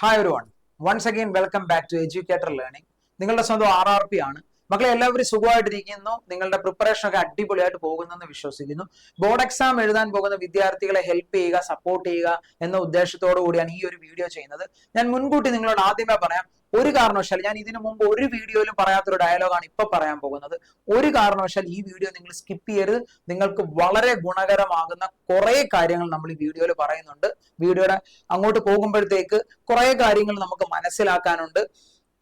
Hi everyone, once again welcome back to educator learning. നിങ്ങളുടെ സ്വന്തം RRP ആണ്. മക്കളെ, എല്ലാവരും സുഖമായിട്ടിരിക്കുന്നു. നിങ്ങളുടെ പ്രിപ്പറേഷൻ ഒക്കെ അടിപൊളിയായിട്ട് പോകുന്നെന്ന് വിശ്വസിക്കുന്നു. ബോർഡ് എക്സാം എഴുതാൻ പോകുന്ന വിദ്യാർത്ഥികളെ ഹെൽപ്പ് ചെയ്യുക, സപ്പോർട്ട് ചെയ്യുക എന്ന ഉദ്ദേശത്തോടു കൂടിയാണ് ഈ ഒരു വീഡിയോ ചെയ്യുന്നത്. ഞാൻ മുൻകൂട്ടി നിങ്ങളോട് ആദ്യമേ പറയാം, ഒരു കാരണവശാൽ ഞാൻ ഇതിനു മുമ്പ് ഒരു വീഡിയോയിലും പറയാത്തൊരു ഡയലോഗാണ് ഇപ്പൊ പറയാൻ പോകുന്നത്. ഒരു കാരണവശാൽ ഈ വീഡിയോ നിങ്ങൾ സ്കിപ്പ് ചെയ്യരുത്. നിങ്ങൾക്ക് വളരെ ഗുണകരമാകുന്ന കുറെ കാര്യങ്ങൾ നമ്മൾ ഈ വീഡിയോയിൽ പറയുന്നുണ്ട്. വീഡിയോയുടെ അങ്ങോട്ട് പോകുമ്പോഴത്തേക്ക് കുറെ കാര്യങ്ങൾ നമുക്ക് മനസ്സിലാക്കാനുണ്ട്.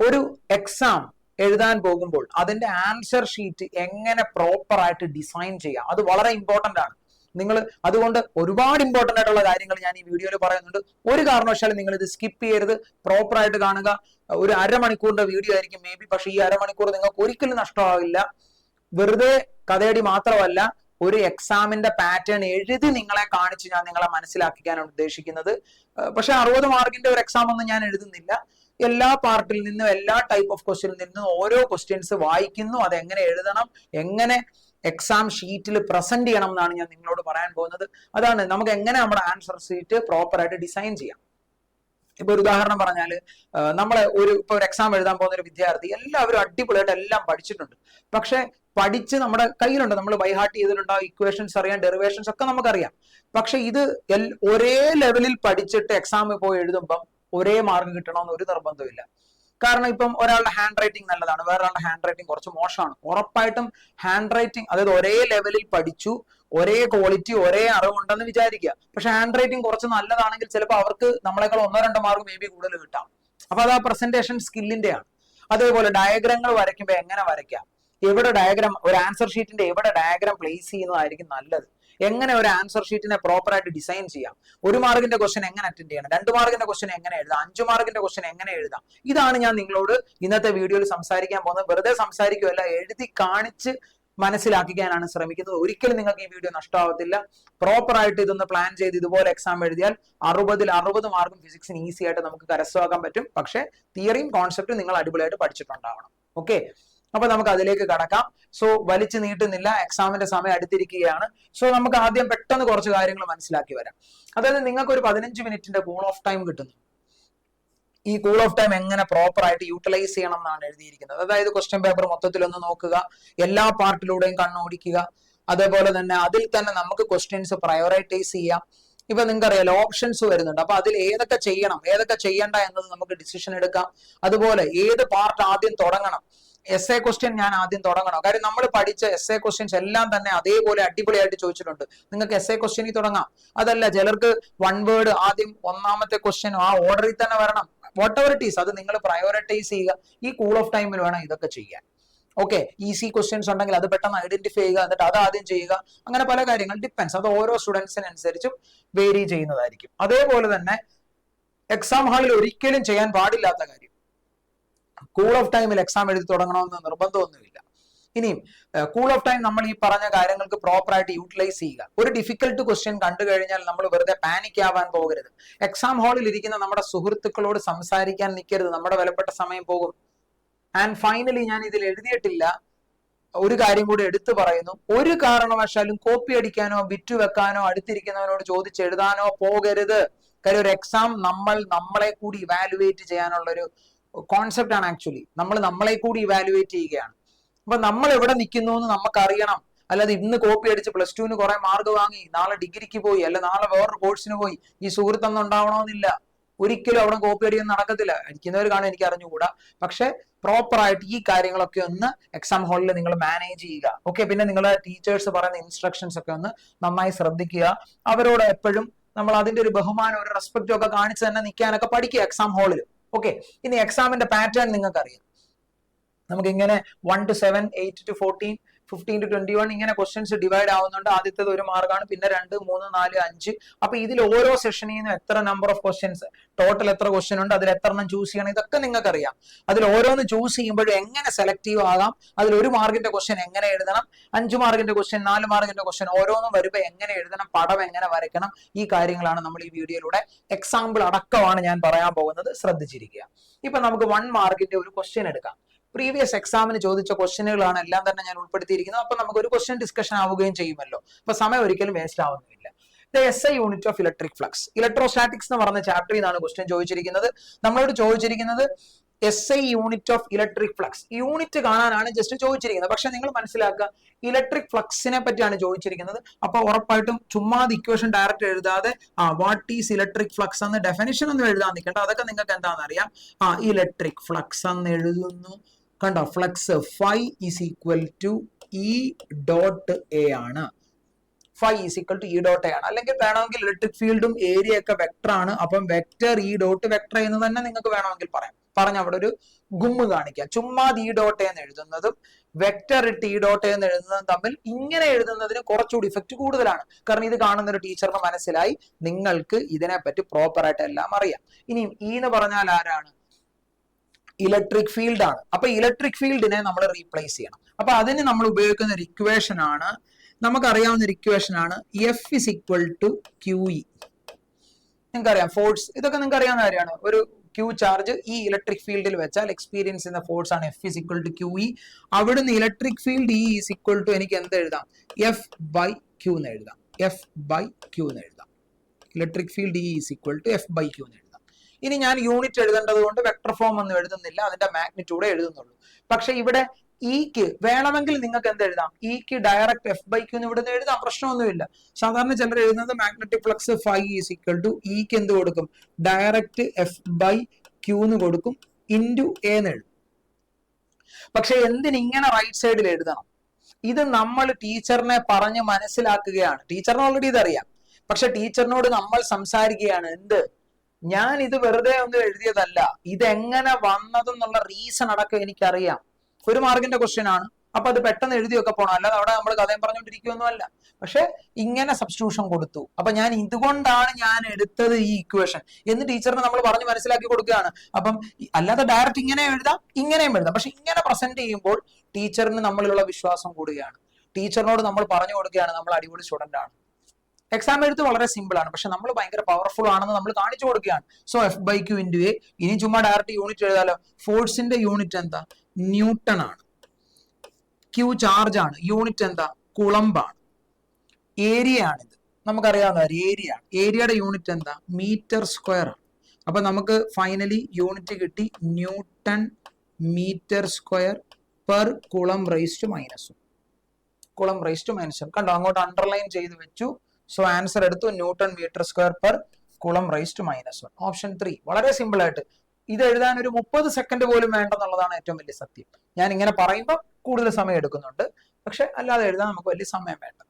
ഒരു എക്സാം എഴുതാൻ പോകുമ്പോൾ അതിന്റെ ആൻസർ ഷീറ്റ് എങ്ങനെ പ്രോപ്പർ ആയിട്ട് ഡിസൈൻ ചെയ്യാം, അത് വളരെ ഇമ്പോർട്ടന്റ് ആണ്. നിങ്ങൾ അതുകൊണ്ട് ഒരുപാട് ഇമ്പോർട്ടന്റ് ആയിട്ടുള്ള കാര്യങ്ങൾ ഞാൻ ഈ വീഡിയോയിൽ പറയുന്നുണ്ട്. ഒരു കാരണവശാലും നിങ്ങൾ ഇത് സ്കിപ്പ് ചെയ്യരുത്, പ്രോപ്പർ ആയിട്ട് കാണുക. ഒരു അരമണിക്കൂറിന്റെ വീഡിയോ ആയിരിക്കും മേ ബി, പക്ഷെ ഈ അരമണിക്കൂർ നിങ്ങൾക്ക് ഒരിക്കലും നഷ്ടമാവില്ല. വെറുതെ കഥയടി മാത്രമല്ല, ഒരു എക്സാമിന്റെ പാറ്റേൺ എഴുതി നിങ്ങളെ കാണിച്ച് ഞാൻ നിങ്ങളെ മനസ്സിലാക്കിക്കാനാണ് ഉദ്ദേശിക്കുന്നത്. പക്ഷെ 60 മാർക്കിന്റെ ഒരു എക്സാം ഒന്നും ഞാൻ എഴുതുന്നില്ല. എല്ലാ പാർട്ടിൽ നിന്നും, എല്ലാ ടൈപ്പ് ഓഫ് ക്വസ്റ്റ്യനിൽ നിന്നും ഓരോ ക്വസ്റ്റ്യൻസ് വായിക്കുന്നു, അത് എങ്ങനെ എഴുതണം, എങ്ങനെ എക്സാം ഷീറ്റിൽ പ്രസന്റ് ചെയ്യണം എന്നാണ് ഞാൻ നിങ്ങളോട് പറയാൻ പോകുന്നത്. അതാണ് നമുക്ക് എങ്ങനെ നമ്മുടെ ആൻസർ ഷീറ്റ് പ്രോപ്പർ ആയിട്ട് ഡിസൈൻ ചെയ്യാം. ഇപ്പൊ ഒരു ഉദാഹരണം പറഞ്ഞാല്, നമ്മളെ ഇപ്പൊ ഒരു എക്സാം എഴുതാൻ പോകുന്ന ഒരു വിദ്യാർത്ഥി എല്ലാവരും അടിപൊളിയായിട്ട് എല്ലാം പഠിച്ചിട്ടുണ്ട്. പക്ഷെ പഠിച്ച് നമ്മുടെ കയ്യിലുണ്ട്, നമ്മൾ ബൈഹാർട്ട് ചെയ്തിട്ടുണ്ടാവും, ഇക്വേഷൻസ് അറിയാം, ഡെറിവേഷൻസ് ഒക്കെ നമുക്കറിയാം. പക്ഷെ ഇത് ഒരേ ലെവലിൽ പഠിച്ചിട്ട് എക്സാമിൽ പോയി എഴുതുമ്പം ഒരേ മാർക്ക് കിട്ടണമെന്ന് ഒരു നിർബന്ധമില്ല. കാരണം ഇപ്പം ഒരാളുടെ ഹാൻഡ് റൈറ്റിംഗ് നല്ലതാണ്, വേറൊരാളുടെ ഹാൻഡ് റൈറ്റിംഗ് കുറച്ച് മോശമാണ്. ഉറപ്പായിട്ടും ഹാൻഡ് റൈറ്റിംഗ്, അതായത് ഒരേ ലെവലിൽ പഠിച്ചു, ഒരേ ക്വാളിറ്റി, ഒരേ അറിവുണ്ടെന്ന് വിചാരിക്കുക. പക്ഷെ ഹാൻഡ് റൈറ്റിംഗ് കുറച്ച് നല്ലതാണെങ്കിൽ ചിലപ്പോൾ അവർക്ക് നമ്മളെക്കാൾ 1-2 മാർക്ക് മേ ബി കൂടുതൽ കിട്ടാം. അപ്പൊ അത് ആ പ്രസന്റേഷൻ സ്കില്ലിന്റെ ആണ്. അതേപോലെ ഡയഗ്രങ്ങൾ വരയ്ക്കുമ്പോൾ എങ്ങനെ വരയ്ക്കാം, എവിടെ ഡയഗ്രാം, ഒരു ആൻസർ ഷീറ്റിന്റെ എവിടെ ഡയഗ്രാം പ്ലേസ് ചെയ്യുന്നതായിരിക്കും നല്ലത്, എങ്ങനെ ഒരു ആൻസർ ഷീറ്റിനെ പ്രോപ്പർ ആയിട്ട് ഡിസൈൻ ചെയ്യാം, 1 മാർക്കിന്റെ ക്വസ്റ്റ്യൻ എങ്ങനെ അറ്റൻഡ് ചെയ്യണം, 2 മാർക്കിന്റെ ക്വസ്റ്റ്യൻ എങ്ങനെ എഴുതാം, 5 മാർക്കിന്റെ ക്വസ്റ്റ്യൻ എങ്ങനെ എഴുതാം. ഇതാണ് ഞാൻ നിങ്ങളോട് ഇന്നത്തെ വീഡിയോയിൽ സംസാരിക്കാൻ പോകുന്നത്. വെറുതെ സംസാരിക്കുകയല്ല, എഴുതി കാണിച്ച് മനസ്സിലാക്കിക്കാനാണ് ശ്രമിക്കുന്നത്. ഒരിക്കലും നിങ്ങൾക്ക് ഈ വീഡിയോ നഷ്ടമാവത്തില്ല. പ്രോപ്പർ ആയിട്ട് ഇതൊന്ന് പ്ലാൻ ചെയ്ത് ഇതുപോലെ എക്സാം എഴുതിയാൽ 60-ൽ 60 മാർക്കും ഫിസിക്സിന് ഈസി ആയിട്ട് നമുക്ക് കരസ്ഥമാക്കാൻ പറ്റും. പക്ഷെ തിയറിയും കോൺസെപ്റ്റും നിങ്ങൾ അടിപൊളിയായിട്ട് പഠിച്ചിട്ടുണ്ടാവണം. ഓക്കെ, അപ്പൊ നമുക്ക് അതിലേക്ക് കടക്കാം. സോ വലിച്ചു നീട്ടുന്നില്ല, എക്സാമിന്റെ സമയം അടുത്തിരിക്കുകയാണ്. സോ നമുക്ക് ആദ്യം പെട്ടെന്ന് കുറച്ച് കാര്യങ്ങൾ മനസ്സിലാക്കി വരാം. അതായത് നിങ്ങൾക്ക് ഒരു 15 മിനിറ്റിന്റെ കൂൾ ഓഫ് ടൈം കിട്ടുന്നു. ഈ കൂൾ ഓഫ് ടൈം എങ്ങനെ പ്രോപ്പർ ആയിട്ട് യൂട്ടിലൈസ് ചെയ്യണം എന്നാണ് എഴുതിയിരിക്കുന്നത്. അതായത് ക്വസ്റ്റ്യൻ പേപ്പർ മൊത്തത്തിൽ ഒന്ന് നോക്കുക, എല്ലാ പാർട്ടിലൂടെയും കണ്ണോടിക്കുക. അതേപോലെ തന്നെ അതിൽ തന്നെ നമുക്ക് ക്വസ്റ്റ്യൻസ് പ്രയോറിറ്റൈസ് ചെയ്യാം. ഇപ്പൊ നിങ്ങൾക്കറിയാലോ, ഓപ്ഷൻസ് വരുന്നുണ്ട്. അപ്പൊ അതിൽ ഏതൊക്കെ ചെയ്യണം, ഏതൊക്കെ ചെയ്യണ്ട എന്നത് നമുക്ക് ഡിസിഷൻ എടുക്കാം. അതുപോലെ ഏത് പാർട്ട് ആദ്യം തുടങ്ങണം, എസ് എ ക്വസ്റ്റ്യൻ ഞാൻ ആദ്യം തുടങ്ങണം. കാര്യം നമ്മൾ പഠിച്ച എസ് എ ക്വസ്റ്റ്യൻസ് എല്ലാം തന്നെ അതേപോലെ അടിപൊളിയായിട്ട് ചോദിച്ചിട്ടുണ്ട്. നിങ്ങൾക്ക് എസ് എ ക്വസ്റ്റ്യനിൽ തുടങ്ങാം. അതല്ല, ചിലർക്ക് 1 വേർഡ് ആദ്യം ഒന്നാമത്തെ ക്വസ്റ്റ്യൻ ആ ഓർഡറിൽ തന്നെ വരണം. വാട്ട് എവർ ഇറ്റ് ഈസ്, അത് നിങ്ങൾ പ്രയോറിറ്റൈസ് ചെയ്യുക. ഈ കൂൾ ഓഫ് ടൈമിൽ വേണം ഇതൊക്കെ ചെയ്യാൻ. ഓക്കെ, ഈസി ക്വസ്റ്റ്യൻസ് ഉണ്ടെങ്കിൽ അത് പെട്ടെന്ന് ഐഡന്റിഫൈ ചെയ്യുക, എന്നിട്ട് അത് ആദ്യം ചെയ്യുക. അങ്ങനെ പല കാര്യങ്ങൾ ഡിപ്പെൻസ്, അത് ഓരോ സ്റ്റുഡൻസിനനുസരിച്ചും വേരി ചെയ്യുന്നതായിരിക്കും. അതേപോലെ തന്നെ എക്സാം ഹാളിൽ ഒരിക്കലും ചെയ്യാൻ പാടില്ലാത്ത കാര്യം, കൂൾ ഓഫ് ടൈമിൽ എക്സാം എഴുതി തുടങ്ങണമെന്ന് നിർബന്ധമൊന്നുമില്ല. ഇനിയും കൂൾ ഓഫ് ടൈം നമ്മൾ ഈ പറഞ്ഞ കാര്യങ്ങൾക്ക് പ്രോപ്പർ ആയിട്ട് യൂട്ടിലൈസ് ചെയ്യുക. ഒരു ഡിഫിക്കൽട്ട് ക്വസ്റ്റ്യൻ കണ്ടു കഴിഞ്ഞാൽ നമ്മൾ വെറുതെ പാനിക് ആവാൻ പോകരുത്. എക്സാം ഹാളിൽ ഇരിക്കുന്ന നമ്മുടെ സുഹൃത്തുക്കളോട് സംസാരിക്കാൻ നിൽക്കരുത്, നമ്മുടെ വിലപ്പെട്ട സമയം പോകും. ആൻഡ് ഫൈനലി, ഞാൻ ഇതിൽ എഴുതിയിട്ടില്ല, ഒരു കാര്യം കൂടി എടുത്തു പറയുന്നു. ഒരു കാരണവശാലും കോപ്പി അടിക്കാനോ ബിറ്റ് വെക്കാനോ അടുത്തിരിക്കുന്നവനോട് ചോദിച്ചെഴുതാനോ പോകരുത്. കാര്യം ഒരു എക്സാം നമ്മളെ കൂടി ഇവാലുവേറ്റ് ചെയ്യാനുള്ള ഒരു കോൺസെപ്റ്റ് ആണ്. ആക്ച്വലി നമ്മൾ നമ്മളെ കൂടി ഇവാലുവേറ്റ് ചെയ്യുകയാണ്. അപ്പൊ നമ്മൾ എവിടെ നിൽക്കുന്നു എന്ന് നമുക്കറിയണം. അല്ലാതെ ഇന്ന് കോപ്പി അടിച്ച് +2 കുറെ മാർക്ക് വാങ്ങി നാളെ ഡിഗ്രിക്ക് പോയി, അല്ല നാളെ വേറൊരു കോഴ്സിന് പോയി ഈ സുഹൃത്തൊന്നും ഉണ്ടാവണമെന്നില്ല. ഒരിക്കലും അവിടെ കോപ്പി അടിയൊന്നും നടക്കത്തില്ല. അടിക്കുന്നവർ കാണും, എനിക്ക് അറിഞ്ഞുകൂടാ. പക്ഷെ പ്രോപ്പർ ആയിട്ട് ഈ കാര്യങ്ങളൊക്കെ ഒന്ന് എക്സാം ഹാളിൽ നിങ്ങൾ മാനേജ് ചെയ്യുക. ഓക്കെ, പിന്നെ നിങ്ങളുടെ ടീച്ചേഴ്സ് പറയുന്ന ഇൻസ്ട്രക്ഷൻസ് ഒക്കെ ഒന്ന് നന്നായി ശ്രദ്ധിക്കുക. അവരോട് എപ്പോഴും നമ്മൾ അതിന്റെ ഒരു ബഹുമാനം, ഒരു റെസ്പെക്റ്റും ഒക്കെ കാണിച്ച് തന്നെ നിൽക്കാനൊക്കെ പഠിക്കുക എക്സാം ഹാളിൽ. ഓക്കെ, ഇനി എക്സാമിന്റെ പാറ്റേൺ നിങ്ങൾക്ക് അറിയാം. നമുക്ക് ഇങ്ങനെ 1 to 7, 8 to 14, 15 to 21 ഇങ്ങനെ ക്വസ്റ്റ്യൻസ് ഡിവൈഡ് ആവുന്നുണ്ട്. ആദ്യത്തേത് 1 മാർക്കാണ്, പിന്നെ 2, 3, 4, 5. അപ്പൊ ഇതിൽ ഓരോ സെഷനിൽ നിന്നും എത്ര നമ്പർ ഓഫ് ക്വസ്റ്റ്യൻസ്, ടോട്ടൽ എത്ര ക്വസ്റ്റ്യൻ ഉണ്ട്, അതിൽ എത്ര എണ്ണം ചൂസ് ചെയ്യണം, ഇതൊക്കെ നിങ്ങൾക്ക് അറിയാം. അതിൽ ഓരോന്ന് ചൂസ് ചെയ്യുമ്പോഴും എങ്ങനെ സെലക്റ്റീവ് ആകാം, അതിൽ 1 മാർക്കിന്റെ ക്വസ്റ്റ്യൻ എങ്ങനെ എഴുതണം, 5 മാർക്കിന്റെ ക്വസ്റ്റ്യൻ, 4 മാർക്കിന്റെ ക്വസ്റ്റ്യൻ, ഓരോന്നും വരുമ്പോൾ എങ്ങനെ എഴുതണം, പടം എങ്ങനെ വരയ്ക്കണം, ഈ കാര്യങ്ങളാണ് നമ്മൾ ഈ വീഡിയോയിലൂടെ എക്സാമ്പിൾ അടക്കമാണ് ഞാൻ പറയാൻ പോകുന്നത്. ശ്രദ്ധിച്ചിരിക്കുക. ഇപ്പൊ നമുക്ക് 1 മാർക്കിന്റെ ഒരു ക്വസ്റ്റ്യൻ എടുക്കാം. പ്രീവിയസ് എക്സാമിന് ചോദിച്ച ക്വസ്റ്റ്യനുകളാണ് എല്ലാം തന്നെ ഞാൻ ഉൾപ്പെടുത്തിയിരിക്കുന്നത്. അപ്പൊ നമുക്ക് ഒരു ക്വസ്റ്റ്യൻ ഡിസ്കഷൻ ആവുകയും ചെയ്യുമല്ലോ. അപ്പൊ സമയം ഒരിക്കലും വേസ്റ്റ് ആവുന്നില്ല. The SI unit of electric flux. Electrostatics എന്ന് പറഞ്ഞ ചാപ്റ്ററിൽ നിന്നാണ് ക്വസ്റ്റ്യൻ ചോദിച്ചിരിക്കുന്നത്. നമ്മളോട് ചോദിച്ചിരിക്കുന്നത് SI unit of electric flux. Unit കാണാനാണ് ജസ്റ്റ് ചോദിച്ചിരിക്കുന്നത്. പക്ഷെ നിങ്ങൾ മനസ്സിലാക്കുക, ഇലക്ട്രിക് ഫ്ലക്സിനെ പറ്റിയാണ് ചോദിച്ചിരിക്കുന്നത്. അപ്പൊ ഉറപ്പായിട്ടും ചുമ്മാതെ ഇക്വേഷൻ ഡയറക്റ്റ് എഴുതാതെ വാട്ട് ഈസ് ഇലക്ട്രിക് ഫ്ലക്സ് എന്ന് ഡെഫിനിഷൻ ഒന്നും എഴുതാൻ നിൽക്കണ്ട. അതൊക്കെ നിങ്ങൾക്ക് എന്താണെന്ന് അറിയാം. ഇലക്ട്രിക് ഫ്ലക്സ് എന്ന് എഴുതുന്നു. കണ്ടോ, flux phi is equal to E dot A ആണ്. Phi is equal to E dot A ആണ്. അല്ലെങ്കിൽ വേണമെങ്കിൽ ഇലക്ട്രിക് ഫീൽഡും ഏരിയ ഒക്കെ വെക്ടർ ആണ്. അപ്പം വെക്ടർ ഇ ഡോട്ട് വെക്ടർ എന്ന് തന്നെ നിങ്ങൾക്ക് വേണമെങ്കിൽ പറയാം. പറഞ്ഞ അവിടെ ഒരു ഗുമ്മ് കാണിക്കാം. ചുമ്മാ ഇ ഡോട്ട് എന്ന് എഴുതുന്നതും വെക്ടർ ഇട്ട് ഇ ഡോട്ട് എന്ന് എഴുതുന്നതും തമ്മിൽ ഇങ്ങനെ എഴുതുന്നതിന് കുറച്ചുകൂടി ഇഫക്റ്റ് കൂടുതലാണ്. കാരണം ഇത് കാണുന്ന ഒരു ടീച്ചറിന് മനസ്സിലായി, നിങ്ങൾക്ക് ഇതിനെപ്പറ്റി പ്രോപ്പർ ആയിട്ട് എല്ലാം അറിയാം. ഇനിയും ഇ എന്ന് പറഞ്ഞാൽ ആരാണ്? ഇലക്ട്രിക് ഫീൽഡ് ആണ്. അപ്പൊ ഇലക്ട്രിക് ഫീൽഡിനെ നമ്മൾ റീപ്ലേസ് ചെയ്യണം. അപ്പൊ അതിന് നമ്മൾ ഉപയോഗിക്കുന്ന ഒരു ഇക്വേഷൻ ആണ്, നമുക്കറിയാവുന്ന ഒരു ഇക്വേഷൻ ആണ് F is equal to QE. നിങ്ങൾക്കറിയാം ഫോഴ്സ്, ഇതൊക്കെ നിങ്ങൾക്ക് അറിയാവുന്ന കാര്യമാണ്. ഒരു Q ചാർജ് ഈ ഇലക്ട്രിക് ഫീൽഡിൽ വെച്ചാൽ എക്സ്പീരിയൻസ് ചെയ്യുന്ന ഫോഴ്സ് ആണ് F is equal to QE. അവിടുന്ന് electric field E is equal to എനിക്ക് എന്ത് എഴുതാം? F by Q എന്ന് എഴുതാം. F by Q എന്ന് എഴുതാം. Electric field E is equal to F by Q എന്ന് എഴുതാം. ഇനി ഞാൻ യൂണിറ്റ് എഴുതേണ്ടത് കൊണ്ട് വെക്ടർ ഫോം ഒന്നും എഴുതുന്നില്ല, അതിന്റെ മാഗ്നിറ്റ്യൂഡ് എഴുതുന്നുള്ളൂ. പക്ഷെ ഇവിടെ ഇക്ക് വേണമെങ്കിൽ നിങ്ങൾക്ക് എന്ത് എഴുതാം? ഇക്ക് ഡയറക്റ്റ് F by Q എന്ന് ഇവിടുന്ന് എഴുതാം, പ്രശ്നമൊന്നുമില്ല. സാധാരണ ചിലർ എഴുതുന്നത് magnetic flux phi is equal to ഇക്ക് എന്ത് കൊടുക്കും? ഡയറക്റ്റ് F by Q എന്ന് കൊടുക്കും, ഇൻറ്റു എ എന്ന് എഴുതും. പക്ഷെ എന്തിനിങ്ങനെ റൈറ്റ് സൈഡിൽ എഴുതണം? ഇത് നമ്മൾ ടീച്ചറിനെ പറഞ്ഞ് മനസ്സിലാക്കുകയാണ്. ടീച്ചറിന് ഓൾറെഡി ഇതറിയാം. പക്ഷെ ടീച്ചറിനോട് നമ്മൾ സംസാരിക്കുകയാണ്. എന്ത്? ഞാൻ ഇത് വെറുതെ ഒന്നും എഴുതിയതല്ല, ഇതെങ്ങനെ വന്നതെന്നുള്ള റീസൺ അടക്കം എനിക്കറിയാം. ഒരു മാർക്കിന്റെ ക്വസ്റ്റ്യൻ ആണ്. അപ്പൊ അത് പെട്ടെന്ന് എഴുതിയൊക്കെ പോകണം, അല്ലാതെ അവിടെ നമ്മൾ കഥയും പറഞ്ഞുകൊണ്ടിരിക്കുകയൊന്നും അല്ല. പക്ഷെ ഇങ്ങനെ സബ്സ്റ്റിറ്റ്യൂഷൻ കൊടുത്തു. അപ്പൊ ഞാൻ ഇതുകൊണ്ടാണ് ഞാൻ എടുത്തത് ഈ ഇക്വേഷൻ എന്ന് ടീച്ചറിന് നമ്മൾ പറഞ്ഞ് മനസ്സിലാക്കി കൊടുക്കുകയാണ്. അപ്പം അല്ലാതെ ഡയറക്റ്റ് ഇങ്ങനെ എഴുതാം, ഇങ്ങനെയും എഴുതാം. പക്ഷെ ഇങ്ങനെ പ്രസന്റ് ചെയ്യുമ്പോൾ ടീച്ചറിന് നമ്മളിലുള്ള വിശ്വാസം കൂടുകയാണ്. ടീച്ചറിനോട് നമ്മൾ പറഞ്ഞു കൊടുക്കുകയാണ് നമ്മൾ അടിപൊളി സ്റ്റുഡന്റ് ആണ്. എക്സാം എഴുത്ത് വളരെ സിമ്പിൾ ആണ്, പക്ഷെ നമ്മൾ ഭയങ്കര പവർഫുൾ ആണെന്ന് നമ്മൾ കാണിച്ചു കൊടുക്കുകയാണ്. So F by Q into A. ഇനി ചുമ്മാ ഡയറക്റ്റ് യൂണിറ്റ് എഴുതാലോ. ഫോഴ്സിന്റെ യൂണിറ്റ് എന്താ? ന്യൂട്ടൺ ആണ്. Q ചാർജ് ആണ്. യൂണിറ്റ് എന്താ? കുളംബ് ആണ്. ഏരിയ ആണിത്, നമുക്കറിയാവുന്ന ഏരിയ. ഏരിയയുടെ യൂണിറ്റ് എന്താ? മീറ്റർ സ്ക്വയർ ആണ്. അപ്പൊ നമുക്ക് ഫൈനലി യൂണിറ്റ് കിട്ടി, newton metre square per coulomb raise to minus 1. Coulomb raise to minus 1 കണ്ടോ, അങ്ങോട്ട് അണ്ടർലൈൻ ചെയ്ത് വെച്ചു. സോ ആൻസർ എടുത്തു, newton metre square per coulomb raise to minus 1. Option 3. വളരെ സിമ്പിൾ ആയിട്ട്. ഇത് എഴുതാൻ ഒരു 30 സെക്കൻഡ് പോലും വേണ്ടെന്നുള്ളതാണ് ഏറ്റവും വലിയ സത്യം. ഞാൻ ഇങ്ങനെ പറയുമ്പോൾ കൂടുതൽ സമയം എടുക്കുന്നുണ്ട്, പക്ഷെ അല്ലാതെ എഴുതാൻ നമുക്ക് വലിയ സമയം വേണ്ട.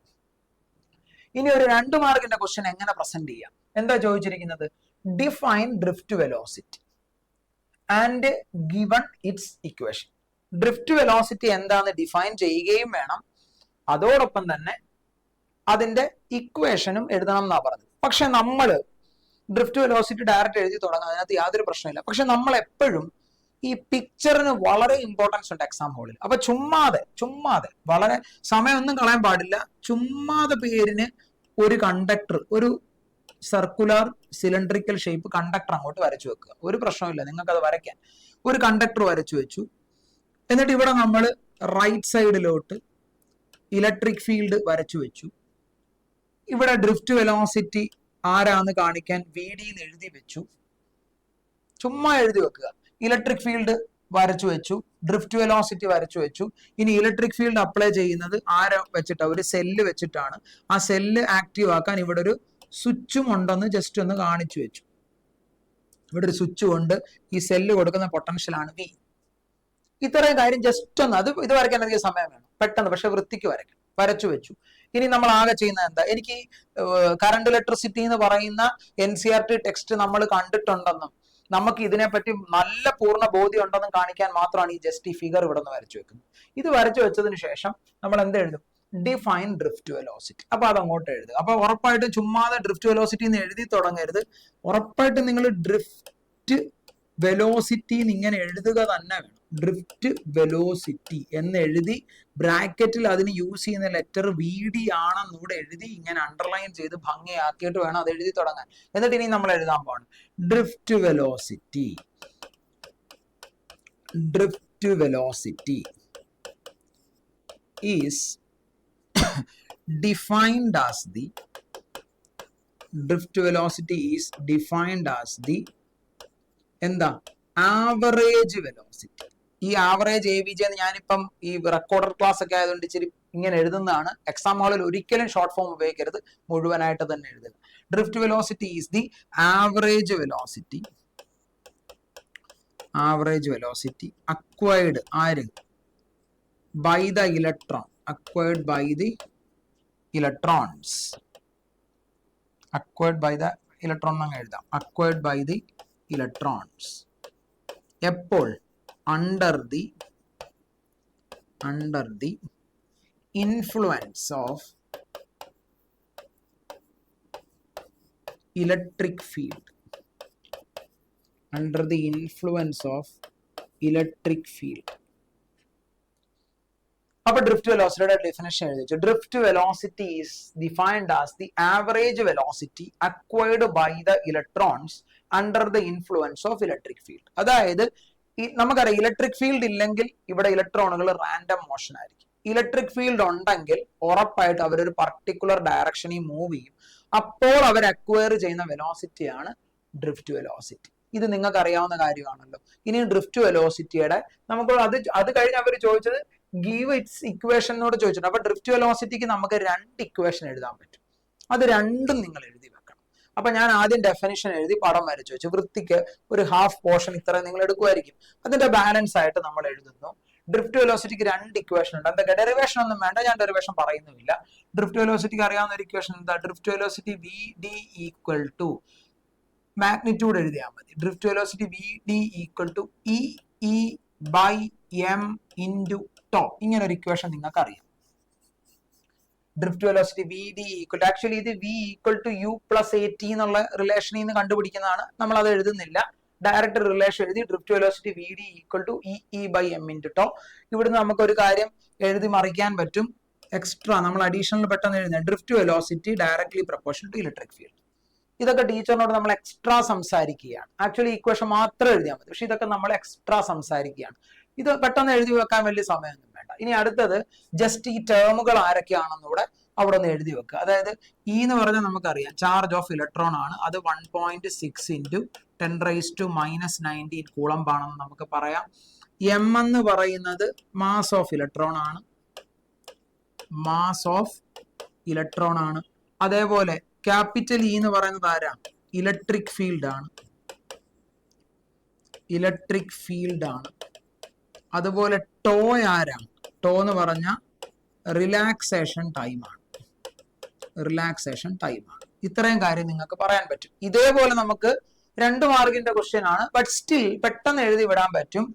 ഇനി ഒരു 2 മാർക്കിന്റെ ക്വസ്റ്റ്യൻ എങ്ങനെ പ്രസന്റ് ചെയ്യാം? എന്താ ചോദിച്ചിരിക്കുന്നത്? Define drift velocity and given it's equation. Drift velocity എന്താന്ന് ഡിഫൈൻ ചെയ്യുകയും വേണം, അതോടൊപ്പം തന്നെ അതിന്റെ ഇക്വേഷനും എഴുതണം എന്നാ പറഞ്ഞത്. പക്ഷെ നമ്മൾ ഡ്രിഫ്റ്റ് വെലോസിറ്റി ഡയറക്റ്റ് എഴുതി തുടങ്ങാം, അതിനകത്ത് യാതൊരു പ്രശ്നമില്ല. പക്ഷെ നമ്മൾ എപ്പോഴും ഈ പിക്ചറിന് വളരെ ഇമ്പോർട്ടൻസ് ഉണ്ട് എക്സാം ഹോളിൽ. അപ്പൊ ചുമ്മാതെ വളരെ സമയമൊന്നും കളയാൻ പാടില്ല. ചുമ്മാതെ പേരിന് ഒരു കണ്ടക്ടർ, ഒരു സർക്കുലർ സിലിണ്ടറിക്കൽ ഷേപ്പ് കണ്ടക്ടർ അങ്ങോട്ട് വരച്ചു വെക്കുക. ഒരു പ്രശ്നമില്ല, നിങ്ങൾക്ക് അത് വരയ്ക്കാൻ. ഒരു കണ്ടക്ടർ വരച്ചു വെച്ചു. എന്നിട്ട് ഇവിടെ നമ്മൾ റൈറ്റ് സൈഡിലോട്ട് ഇലക്ട്രിക് ഫീൽഡ് വരച്ചു വെച്ചു. ഇവിടെ ഡ്രിഫ്റ്റ് വെലോസിറ്റി ആരാന്ന് കാണിക്കാൻ VD എന്ന് എഴുതി വെച്ചു. ചുമ്മാ എഴുതി വെക്കുക. ഇലക്ട്രിക് ഫീൽഡ് വരച്ചു വെച്ചു, ഡ്രിഫ്റ്റ് വെലോസിറ്റി വരച്ചു വെച്ചു. ഇനി ഇലക്ട്രിക് ഫീൽഡ് അപ്ലൈ ചെയ്യുന്നത് ആരാ വെച്ചിട്ടാണ്? ഒരു സെല്ല് വെച്ചിട്ടാണ്. ആ സെല്ല് ആക്റ്റീവ് ആക്കാൻ ഇവിടെ ഒരു സ്വിച്ചും ഉണ്ടെന്ന് ജസ്റ്റ് ഒന്ന് കാണിച്ചു വെച്ചു. ഇവിടെ ഒരു സ്വിച്ച് കൊണ്ട് ഈ സെല്ല് കൊടുക്കുന്ന പൊട്ടൻഷ്യൽ ആണ് V. ഇത്രയും കാര്യം ജസ്റ്റ് ഒന്ന്, ഇത് വരയ്ക്കാൻ അധികം സമയം വേണം, പെട്ടെന്ന് പക്ഷെ വൃത്തിക്ക് വരയ്ക്കണം. വരച്ചു വെച്ചു. ഇനി നമ്മൾ ആകെ ചെയ്യുന്നത് എന്താ? എനിക്ക് കറണ്ട് ഇലക്ട്രിസിറ്റി എന്ന് പറയുന്ന NCERT ടെക്സ്റ്റ് നമ്മൾ കണ്ടിട്ടുണ്ടെന്നും നമുക്ക് ഇതിനെപ്പറ്റി നല്ല പൂർണ്ണ ബോധ്യം ഉണ്ടെന്നും കാണിക്കാൻ മാത്രമാണ് ഈ ജസ്റ്റ് ഈ ഫിഗർ ഇവിടെ നിന്ന് വരച്ചു വെക്കുന്നത്. ഇത് വരച്ചു വെച്ചതിന് ശേഷം നമ്മൾ എന്ത് എഴുതും? Define drift velocity. അപ്പൊ അത് അങ്ങോട്ട് എഴുതുക. അപ്പൊ ഉറപ്പായിട്ടും ചുമ്മാതെ ഡ്രിഫ്റ്റ് വെലോസിറ്റി എന്ന് എഴുതി തുടങ്ങരുത്. ഉറപ്പായിട്ടും നിങ്ങൾ ഡ്രിഫ്റ്റ് വെലോസിറ്റി ഇങ്ങനെ എഴുതുക തന്നെ വേണം. ഡ്രിഫ്റ്റ് വെലോസിറ്റി എന്ന് എഴുതി ബ്രാക്കറ്റിൽ അതിന് യൂസ് ചെയ്യുന്ന ലെറ്റർ VD ആണെന്നൂടെ എഴുതി ഇങ്ങനെ അണ്ടർലൈൻ ചെയ്ത് ഭംഗിയാക്കിയിട്ട് വേണം അത് എഴുതി തുടങ്ങാൻ. എന്നിട്ട് ഇനി നമ്മൾ എഴുതാൻ പോകണം drift velocity. Drift velocity is defined as the drift velocity is defined as the എന്താ ആവറേജ് വെലോസിറ്റി. ഈ ആവറേജ് AVG എന്ന് ഞാനിപ്പം ഈ റെക്കോർഡർ ക്ലാസ് ഒക്കെ ആയതുകൊണ്ട് ഇച്ചിരി ഇങ്ങനെ എഴുതുന്നതാണ്. എക്സാം ഹാളിൽ ഒരിക്കലും ഷോർട്ട് ഫോം ഉപയോഗിക്കരുത്, മുഴുവനായിട്ട് തന്നെ എഴുതുക. Drift velocity is the average velocity acquired ആര് by the electron, acquired by the electrons, acquired by the electron എന്ന് എഴുതാം, അക്വയർഡ് ബൈ ദി ഇലക്ട്രോൺസ്. എപ്പോൾ? Under the influence of electric field, under the influence of electric field. അപ്പൊ drift വെലോസിറ്റിയുടെ definition എഴുതിച്ചു. Drift velocity is defined as the average velocity acquired by the electrons under the influence of electric field. അതായത് നമുക്കറിയാം electric field ഇല്ലെങ്കിൽ ഇവിടെ ഇലക്ട്രോണുകൾ random motion ആയിരിക്കും. Electric field ഉണ്ടെങ്കിൽ ഉറപ്പായിട്ട് അവരൊരു പർട്ടിക്കുലർ ഡയറക്ഷനിൽ മൂവ് ചെയ്യും. അപ്പോൾ അവർ അക്വയർ ചെയ്യുന്ന വെലോസിറ്റിയാണ് ഡ്രിഫ്റ്റ് വെലോസിറ്റി. ഇത് നിങ്ങൾക്ക് അറിയാവുന്ന കാര്യമാണല്ലോ. ഇനി ഡ്രിഫ്റ്റ് വെലോസിറ്റിയുടെ നമുക്ക് അത് കഴിഞ്ഞ് അവർ ചോദിച്ചത് ഗീവ് ഇറ്റ്സ് ഇക്വേഷൻ എന്നോട് ചോദിച്ചിട്ടുണ്ട്. അപ്പൊ ഡ്രിഫ്റ്റ് വെലോസിറ്റിക്ക് നമുക്ക് 2 ഇക്വേഷൻ എഴുതാൻ പറ്റും. അത് രണ്ടും നിങ്ങൾ എഴുതി വെക്കണം. അപ്പൊ ഞാൻ ആദ്യം ഡെഫിനിഷൻ എഴുതി പടം വരച്ചു വെച്ചു. വൃത്തിക്ക് ഒരു ഹാഫ് പോർഷൻ ഇത്ര നിങ്ങൾ എടുക്കുമായിരിക്കും. അതിന്റെ ബാലൻസ് ആയിട്ട് നമ്മൾ എഴുതുന്നു. ഡ്രിഫ്റ്റ് വെലോസിറ്റിക്ക് 2 ഇക്വേഷൻ ഉണ്ട്. എന്തൊക്കെ? ഡെറിവേഷൻ ഒന്നും വേണ്ട, ഞാൻ ഡെറിവേഷൻ പറയുന്നുമില്ല. ഡ്രിഫ്റ്റ് വെലോസിറ്റിക്ക് അറിയാവുന്ന ഒരു ഇക്വേഷൻ എന്താ? Drift velocity VD equal to magnitude എഴുതിയാൽ മതി. Drift velocity VD equal to EE by M into tau. ഇങ്ങനെ ഒരു ഇക്വേഷൻ നിങ്ങൾക്ക് അറിയാം. Drift velocity VD equal to, actually ഇത് V equal to U plus AT എന്നുള്ള റിലേഷനിൽ നിന്ന് കണ്ടുപിടിക്കുന്നതാണ്. നമ്മൾ അത് എഴുതുന്നില്ല, ഡയറക്റ്റ് റിലേഷൻ എഴുതി. Drift velocity VD equal to EE by M into tau. ഇവിടുന്ന് നമുക്ക് ഒരു കാര്യം എഴുതി മറിക്കാൻ പറ്റും. എക്സ്ട്രാ നമ്മൾ അഡീഷണൽ പെട്ടെന്ന് എഴുതുന്നത് drift velocity directly proportional to electric field. ഇതൊക്കെ ടീച്ചറിനോട് നമ്മൾ എക്സ്ട്രാ സംസാരിക്കുകയാണ്. ആക്ച്വലി ഇക്വേഷൻ മാത്രം എഴുതിയാൽ മതി, പക്ഷെ ഇതൊക്കെ നമ്മൾ എക്സ്ട്രാ സംസാരിക്കുകയാണ്. ഇത് പെട്ടെന്ന് എഴുതി വെക്കാൻ വലിയ സമയമൊന്നും വേണ്ട. ഇനി അടുത്തത് ജസ്റ്റ് ഈ ടേമുകൾ ആരൊക്കെയാണെന്നൂടെ അവിടെ ഒന്ന് എഴുതി വെക്കുക. അതായത് E എന്ന് പറഞ്ഞാൽ നമുക്കറിയാം ചാർജ് ഓഫ് ഇലക്ട്രോൺ ആണ്. അത് 1.6 ഇൻറ്റു 10⁻⁻19 കൂളംബ് ആണെന്ന് നമുക്ക് പറയാം. M എന്ന് പറയുന്നത് മാസ് ഓഫ് ഇലക്ട്രോൺ ആണ്. അതേപോലെ ക്യാപിറ്റൽ E എന്ന് പറയുന്നത് ആരാ? ഇലക്ട്രിക് ഫീൽഡ് ആണ്. അതുപോലെ ടോ ആരാ? ടോ എന്ന് പറഞ്ഞ റിലാക്സേഷൻ ടൈം ആണ്. ഇത്രയും കാര്യം നിങ്ങൾക്ക് പറയാൻ പറ്റും. ഇതേപോലെ നമുക്ക് 2 മാർക്കിന്റെ ക്വസ്റ്റ്യൻ ആണ്, ബട്ട് സ്റ്റിൽ പെട്ടെന്ന് എഴുതി വിടാൻ പറ്റും.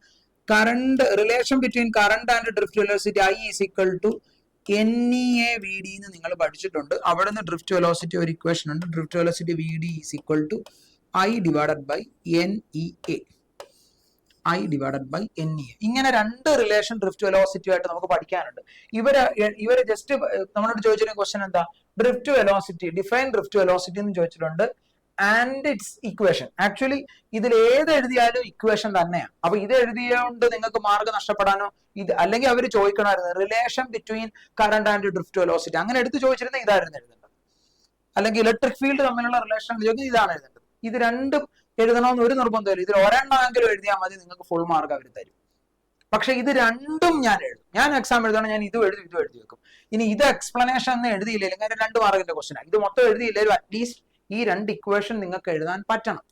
Current relation between current and drift velocity I is equal to NEA/VD എന്ന് നിങ്ങൾ പഠിച്ചിട്ടുണ്ട്. അവിടെ നിന്ന് ഡ്രിഫ്റ്റ് വെലോസിറ്റി ഒരു ഇക്വേഷൻ ഉണ്ട്. Drift velocity VD is equal to I divided by NEA. ഇങ്ങനെ 2 റിലേഷൻ ഡ്രിഫ്റ്റ് വെലോസിറ്റി ആയിട്ട് നമുക്ക് പഠിക്കാനുണ്ട്. ഇവര് ജസ്റ്റ് നമ്മളോട് ചോദിച്ചിരുന്ന ക്വസ്റ്റ്യൻ എന്താ? Drift velocity, define drift velocity എന്ന് ചോദിച്ചിട്ടുണ്ട്. And it's equation. ആക്ച്വലി ഇതിൽ ഏത് എഴുതിയാലും ഇക്വേഷൻ തന്നെയാണ്. അപ്പൊ ഇത് എഴുതിയോണ്ട് നിങ്ങൾക്ക് മാർക്ക് നഷ്ടപ്പെടാനോ ഇത് അല്ലെങ്കിൽ അവർ ചോദിക്കണമായിരുന്നു relation between current and drift velocity. അങ്ങനെ എടുത്ത് ചോദിച്ചിരുന്ന ഇതായിരുന്നു എഴുതേണ്ടത്. അല്ലെങ്കിൽ ഇലക്ട്രിക് ഫീൽഡ് തമ്മിലുള്ള റിലേഷൻ ചോദിക്കുന്നത് ഇതാണ് എഴുതേണ്ടത്. ഇത് രണ്ടും എഴുതണമെന്ന് ഒരു നിർബന്ധമില്ല. ഇതിൽ ഒരെണ്ണമെങ്കിലും എഴുതിയാൽ മതി, നിങ്ങൾക്ക് ഫുൾ മാർക്ക് അവർ തരും. പക്ഷെ ഇത് രണ്ടും ഞാൻ എഴുതും. ഞാൻ എക്സാം എഴുതണം, ഞാൻ ഇതും എഴുതി വെക്കും. ഇനി ഇത് എക്സ്പ്ലനേഷൻ എന്ന് എഴുതിയില്ലെങ്കിൽ അങ്ങനെ 2 മാർക്കിന്റെ ക്വസ്റ്റ്യൻ ആണ്. ഇത് മൊത്തം എഴുതിയില്ലെങ്കിലും അറ്റ്ലീസ്റ്റ് ഈ 2 ഇക്വേഷൻ നിങ്ങൾക്ക് എഴുതാൻ പറ്റണം.